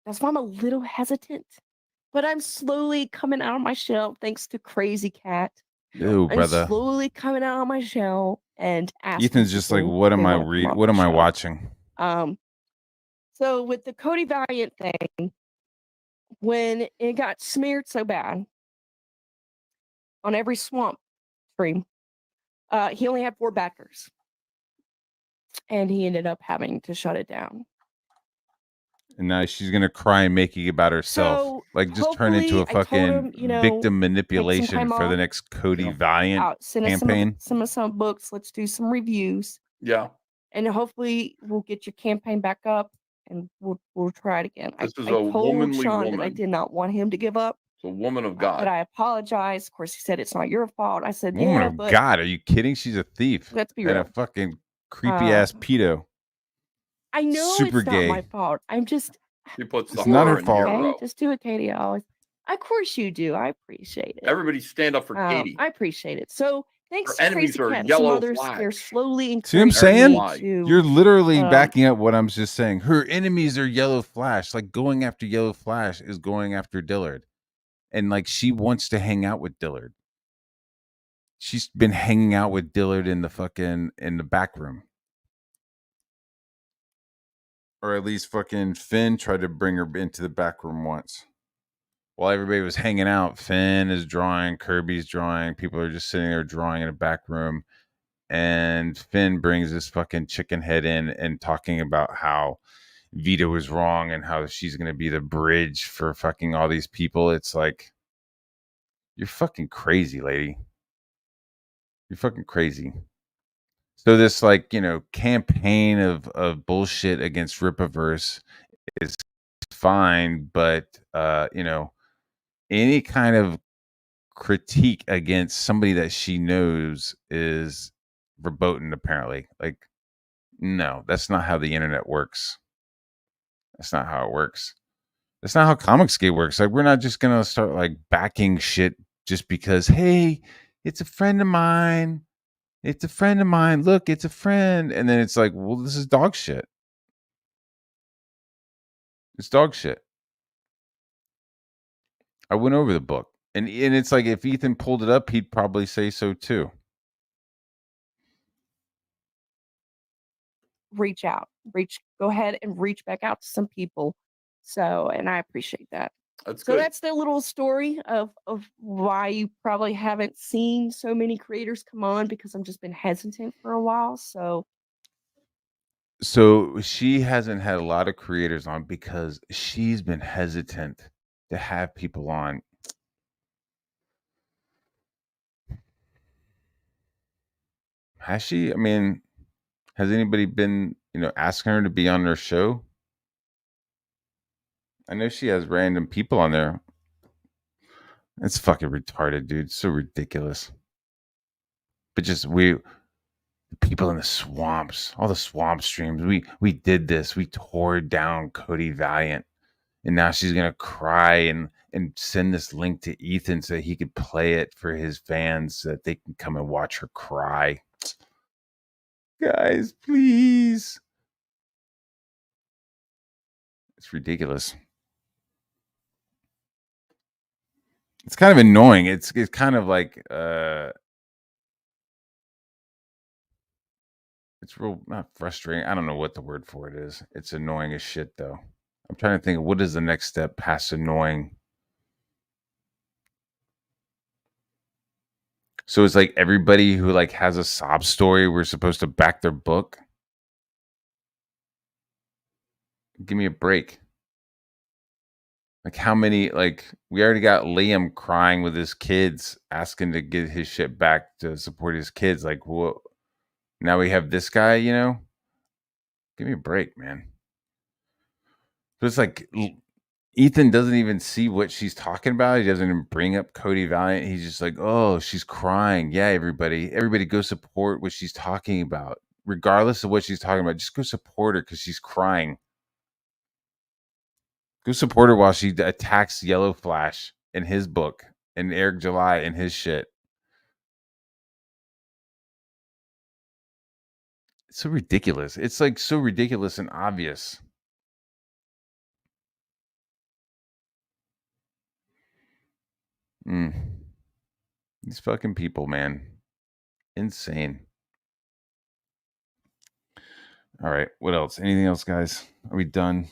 Speaker 4: that's why I'm a little hesitant. But I'm slowly coming out of my shell, thanks to Crazy Cat.
Speaker 1: Ew,
Speaker 4: I'm
Speaker 1: brother.
Speaker 4: slowly coming out of my shell and asking.
Speaker 1: Ethan's just like,
Speaker 4: people
Speaker 1: what
Speaker 4: if
Speaker 1: am
Speaker 4: they
Speaker 1: I
Speaker 4: wanna come
Speaker 1: reading?
Speaker 4: off
Speaker 1: What
Speaker 4: the
Speaker 1: am I
Speaker 4: shell.
Speaker 1: watching?
Speaker 4: So with the Cody Valiant thing, when it got smeared so bad on every swamp stream, he only had 4 backers, and he ended up having to shut it down.
Speaker 1: And now she's gonna cry and make it about herself.
Speaker 4: So
Speaker 1: Like just turn into a
Speaker 4: hopefully, I told
Speaker 1: fucking
Speaker 4: him, you know,
Speaker 1: victim manipulation
Speaker 4: time
Speaker 1: for the
Speaker 4: off.
Speaker 1: next Cody
Speaker 5: Yeah.
Speaker 1: Valiant
Speaker 4: Send us
Speaker 1: campaign.
Speaker 4: some books. Let's do some reviews,
Speaker 5: Yeah.
Speaker 4: and hopefully we'll get your campaign back up, and we'll try it again.
Speaker 5: This is
Speaker 4: I
Speaker 5: a
Speaker 4: told
Speaker 5: womanly
Speaker 4: Sean that I
Speaker 5: woman.
Speaker 4: did not want him to give up,
Speaker 5: It's a woman of
Speaker 4: but
Speaker 5: God.
Speaker 4: I apologized. Of course, he said it's not your fault. I said,
Speaker 1: Woman
Speaker 4: yeah,
Speaker 1: of
Speaker 4: but
Speaker 1: God, are you kidding? She's a thief
Speaker 4: let's be
Speaker 1: and a
Speaker 4: real.
Speaker 1: fucking creepy ass pedo.
Speaker 4: I know
Speaker 1: super
Speaker 4: it's not my
Speaker 1: gay.
Speaker 4: fault. I'm just.
Speaker 5: She puts the
Speaker 1: It's not her
Speaker 5: horror in
Speaker 1: fault.
Speaker 5: hero.
Speaker 4: Okay, just do it, Katie. I always. Of course you do. I appreciate it.
Speaker 5: Everybody stand up for Katie.
Speaker 4: I appreciate it. So thanks
Speaker 5: Her
Speaker 4: to
Speaker 5: enemies
Speaker 4: Crazy
Speaker 5: are
Speaker 4: Cat and some
Speaker 5: yellow
Speaker 4: others, they're
Speaker 5: flags.
Speaker 4: slowly
Speaker 1: See what I'm
Speaker 4: encouraging
Speaker 1: saying?
Speaker 4: me
Speaker 5: Why?
Speaker 4: to.
Speaker 1: You're literally
Speaker 4: um,
Speaker 1: backing up what I'm just saying. Her enemies are Yellow Flash. Like going after Yellow Flash is going after Dillard. And like she wants to hang out with Dillard. She's been hanging out with Dillard in the back room. Or at least fucking Finn tried to bring her into the back room once. While everybody was hanging out, Finn is drawing, Kirby's drawing, people are just sitting there drawing in a back room. And Finn brings this fucking chicken head in and talking about how Vita was wrong and how she's going to be the bridge for fucking all these people. It's like, you're fucking crazy, lady. You're fucking crazy. So this like, campaign of bullshit against Rippaverse is fine, but any kind of critique against somebody that she knows is verboten, apparently. Like, no, that's not how the internet works. That's not how it works. That's not how Comicsgate works. Like, we're not just gonna start like backing shit just because, hey, it's a friend of mine. It's a friend of mine. Look, it's a friend. And then it's like, well, this is dog shit. It's dog shit. I went over the book. And it's like if Ethan pulled it up, he'd probably say so too.
Speaker 4: reach out. Go ahead and reach back out to some people. So, and I appreciate that.
Speaker 5: That's
Speaker 4: So
Speaker 5: good.
Speaker 4: that's the little story of why you probably haven't seen so many creators come on, because I've just been hesitant for a while. So
Speaker 1: she hasn't had a lot of creators on because she's been hesitant to have people on. Has she? I mean, has anybody been, asking her to be on their show? I know she has random people on there. It's fucking retarded, dude. It's so ridiculous. But just people in the swamps, all the swamp streams. We did this. We tore down Cody Valiant, and now she's gonna cry and send this link to Ethan so he could play it for his fans so that they can come and watch her cry. Guys, please. It's ridiculous. It's kind of annoying. It's kind of like it's real not frustrating. I don't know what the word for it is. It's annoying as shit though. I'm trying to think of what is the next step past annoying. So it's like everybody who like has a sob story, we're supposed to back their book. Give me a break. Like how many, like we already got Liam crying with his kids, asking to get his shit back to support his kids. Like, what? Now we have this guy, Give me a break, man. But it's like Ethan doesn't even see what she's talking about. He doesn't even bring up Cody Valiant. He's just like, oh, she's crying. Yeah, everybody go support what she's talking about. Regardless of what she's talking about, just go support her because she's crying. Go support her while she attacks Yellow Flash in his book and Eric July in his shit. It's so ridiculous. It's like so ridiculous and obvious. These fucking people, man. Insane. All right. What else? Anything else, guys? Are we done?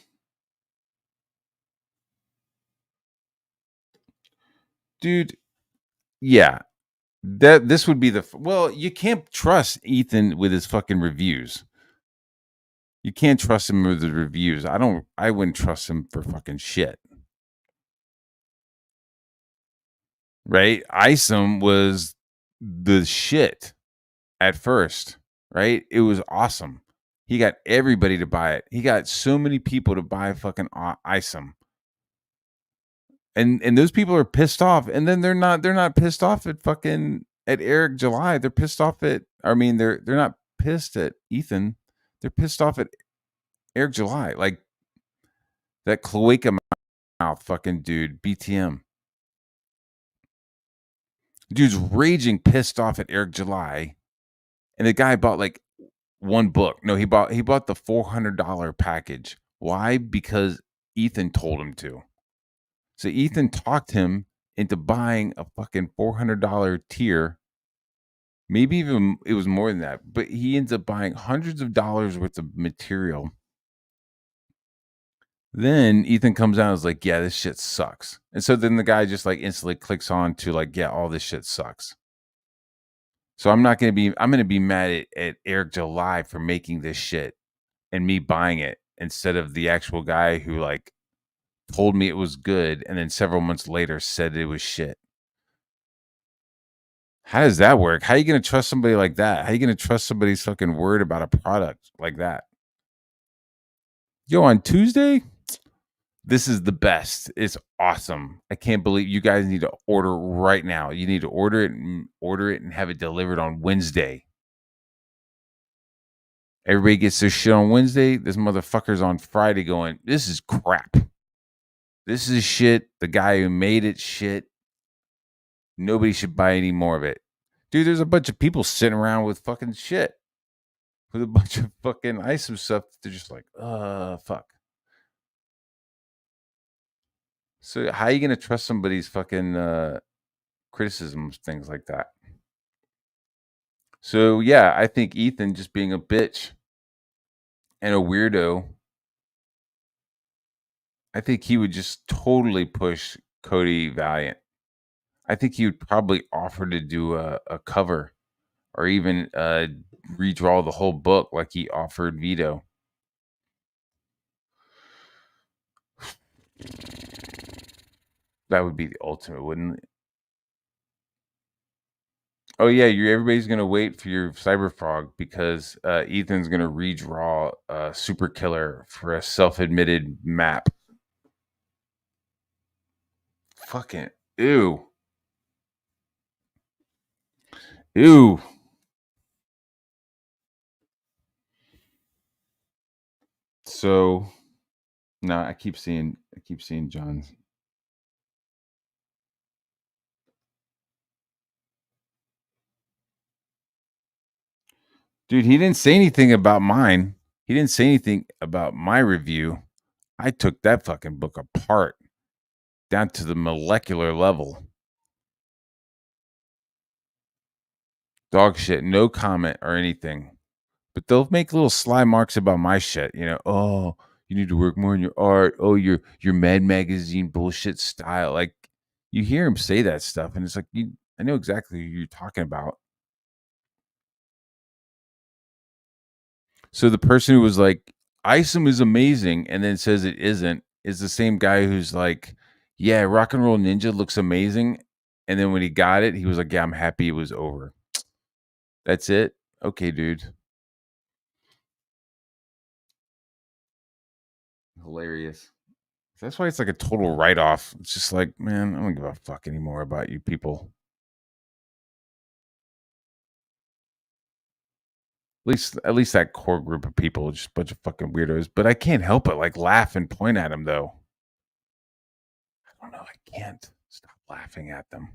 Speaker 1: Dude, yeah. This would be well, you can't trust Ethan with his fucking reviews. You can't trust him with the reviews. I wouldn't trust him for fucking shit. Right? Isom was the shit at first, right? It was awesome. He got everybody to buy it. He got so many people to buy fucking Isom. And those people are pissed off. And then they're not pissed off at Eric July. They're pissed off at they're not pissed at Ethan. They're pissed off at Eric July. Like that cloaca mouth fucking dude, BTM. Dude's raging pissed off at Eric July. And the guy bought like one book. No, he bought the $400 package. Why? Because Ethan told him to. So Ethan talked him into buying a fucking $400 tier. Maybe even it was more than that, but he ends up buying hundreds of dollars worth of material. Then Ethan comes out and is like, yeah, this shit sucks. And so then the guy just like instantly clicks on to like, yeah, all this shit sucks. So I'm going to be mad at Eric July for making this shit and me buying it instead of the actual guy who like told me it was good and then several months later said it was shit. How does that work? How are you going to trust somebody like that? How are you going to trust somebody's fucking word about a product like that? Yo, on Tuesday, this is the best. It's awesome. I can't believe you guys need to order right now. You need to order it and have it delivered on Wednesday. Everybody gets their shit on Wednesday. This motherfucker's on Friday going, this is crap. This is shit. The guy who made it shit. Nobody should buy any more of it. Dude, there's a bunch of people sitting around with fucking shit. With a bunch of fucking Isom stuff. They're just like, fuck. So how are you going to trust somebody's fucking criticisms, things like that? So, yeah, I think Ethan just being a bitch and a weirdo, I think he would just totally push Cody Valiant. I think he would probably offer to do a cover or even redraw the whole book like he offered Vito. That would be the ultimate, wouldn't it? Oh yeah, everybody's gonna wait for your Cyberfrog because Ethan's gonna redraw Super Killer for a self-admitted map. Fucking ew. Ew. So no, I keep seeing John's. Dude, he didn't say anything about mine. He didn't say anything about my review. I took that fucking book apart down to the molecular level. Dog shit, no comment or anything. But they'll make little sly marks about my shit. Oh, you need to work more on your art. Oh, your Mad Magazine bullshit style. Like, you hear him say that stuff, and it's like, I know exactly who you're talking about. So the person who was like, Isom is amazing, and then says it isn't, is the same guy who's like, yeah, Rock and Roll Ninja looks amazing. And then when he got it, he was like, yeah, I'm happy it was over. That's it? Okay, dude. hilarious. That's why it's like a total write-off. It's just like, man, I don't give a fuck anymore about you people. At least that core group of people, just a bunch of fucking weirdos. But I can't help but like laugh and point at them, though. I don't know. I can't stop laughing at them.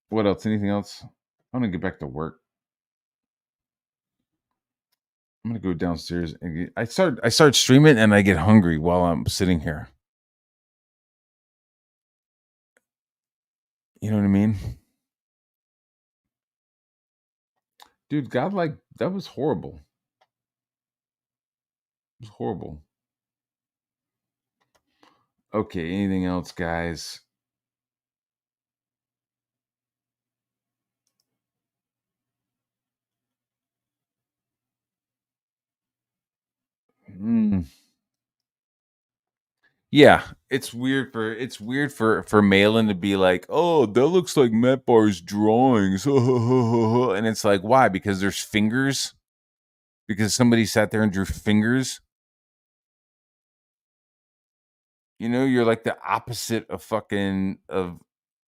Speaker 1: What else? Anything else? I'm gonna get back to work. I'm gonna go downstairs and I start streaming and I get hungry while I'm sitting here. You know what I mean? Dude, Godlike, that was horrible. It was horrible. Okay, anything else, guys? Yeah, it's weird for Malin to be like, oh, that looks like Matt Barr's drawings. And it's like, why? Because there's fingers? Because somebody sat there and drew fingers? You know, you're like the opposite of fucking of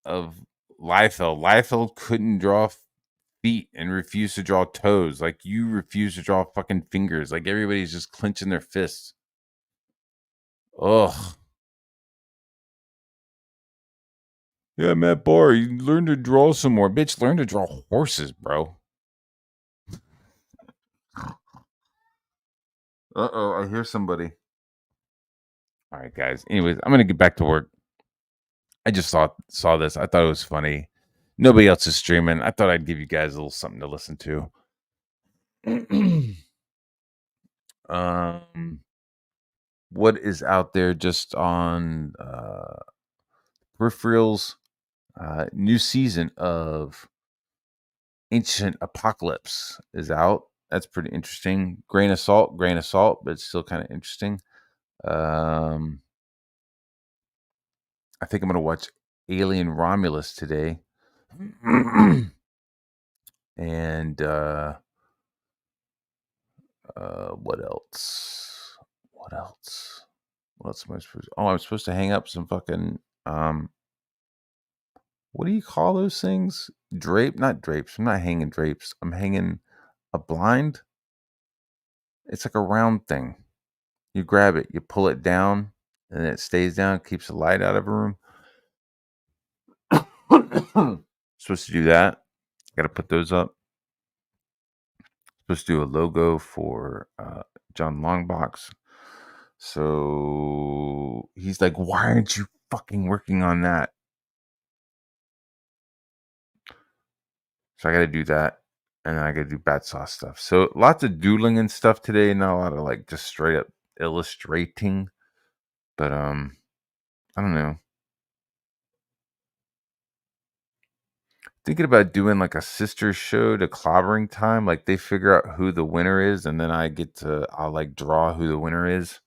Speaker 1: Liefeld. Liefeld couldn't draw feet and refused to draw toes. Like you refuse to draw fucking fingers. Like everybody's just clenching their fists. Ugh. Yeah, Matt Barr, you learn to draw some more. Bitch, learn to draw horses, bro. Uh-oh, I hear somebody. All right, guys. Anyways, I'm going to get back to work. I just saw this. I thought it was funny. Nobody else is streaming. I thought I'd give you guys a little something to listen to. What is out there just on peripherals? New season of Ancient Apocalypse is out. That's pretty interesting. Grain of salt, but it's still kind of interesting. I think I'm gonna watch Alien Romulus today. And what else? What else am I supposed to? Oh, I'm supposed to hang up some fucking what do you call those things? Not drapes. I'm not hanging drapes. I'm hanging a blind. It's like a round thing. You grab it, you pull it down, and it stays down, keeps the light out of a room. Supposed to do that. Got to put those up. Supposed to do a logo for John Longbox. So he's like, why aren't you fucking working on that? So I got to do that. And then I got to do Bat Sauce stuff. So lots of doodling and stuff today. Not a lot of like just straight up illustrating. But I don't know. Thinking about doing like a sister show to Clobbering Time. Like they figure out who the winner is, and then I'll like draw who the winner is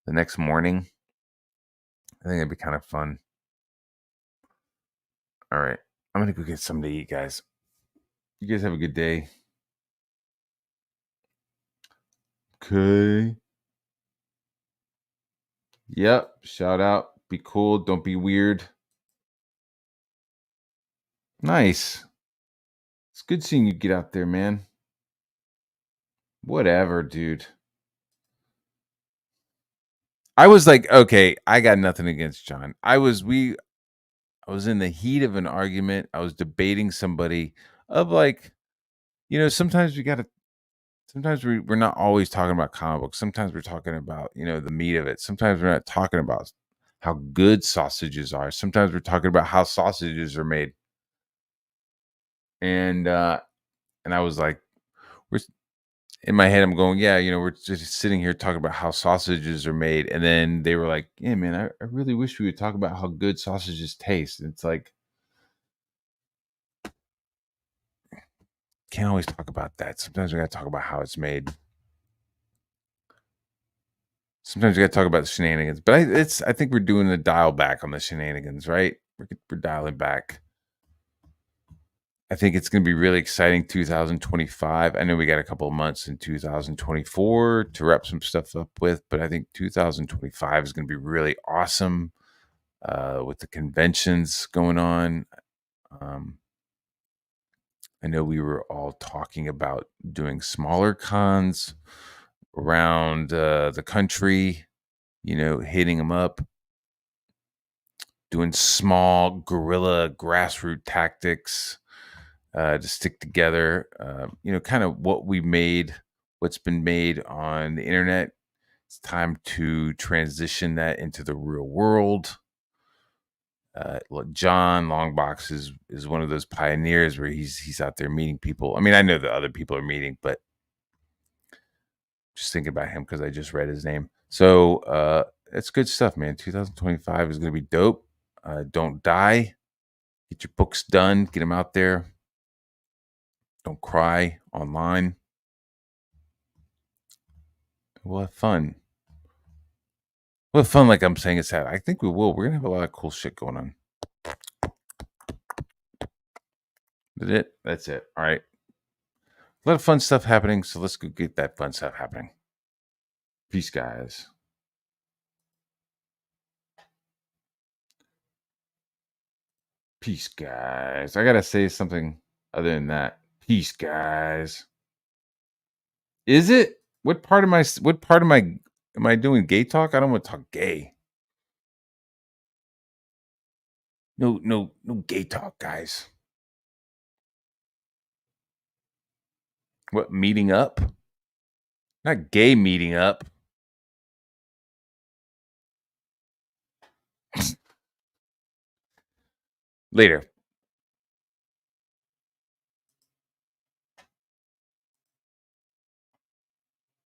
Speaker 1: the next morning. I think it'd be kind of fun. All right. I'm gonna go get something to eat, guys. You guys have a good day. Okay. Yep. Shout out. Be cool. Don't be weird. Nice. It's good seeing you get out there, man. Whatever, dude. I was like, okay, I got nothing against John. I was in the heat of an argument. I was debating somebody of like, sometimes we're not always talking about comic books. Sometimes we're talking about, the meat of it. Sometimes we're not talking about how good sausages are. Sometimes we're talking about how sausages are made. And I was like, in my head, I'm going, yeah, we're just sitting here talking about how sausages are made. And then they were like, yeah, man, I really wish we would talk about how good sausages taste. And it's like, can't always talk about that. Sometimes we got to talk about how it's made. Sometimes we got to talk about the shenanigans. But I think we're doing the dial back on the shenanigans, right? We're dialing back. I think it's going to be really exciting 2025. I know we got a couple of months in 2024 to wrap some stuff up with, but I think 2025 is going to be really awesome with the conventions going on. I know we were all talking about doing smaller cons around the country, hitting them up, doing small guerrilla grassroots tactics to stick together. Kind of what's been made on the internet. It's time to transition that into the real world. John Longbox is one of those pioneers where he's out there meeting people. I mean, I know that other people are meeting, but just thinking about him because I just read his name. So it's good stuff, man. 2025 is going to be dope. Don't die. Get your books done. Get them out there. Don't cry online. We'll have fun. We'll have fun like I'm saying it's sad. I think we will. We're going to have a lot of cool shit going on. That's it. All right. A lot of fun stuff happening. So let's go get that fun stuff happening. Peace, guys. Peace, guys. I got to say something other than that. Peace, guys. Is it? What part am I doing gay talk? I don't want to talk gay. No gay talk, guys. What, meeting up? Not gay meeting up. Later.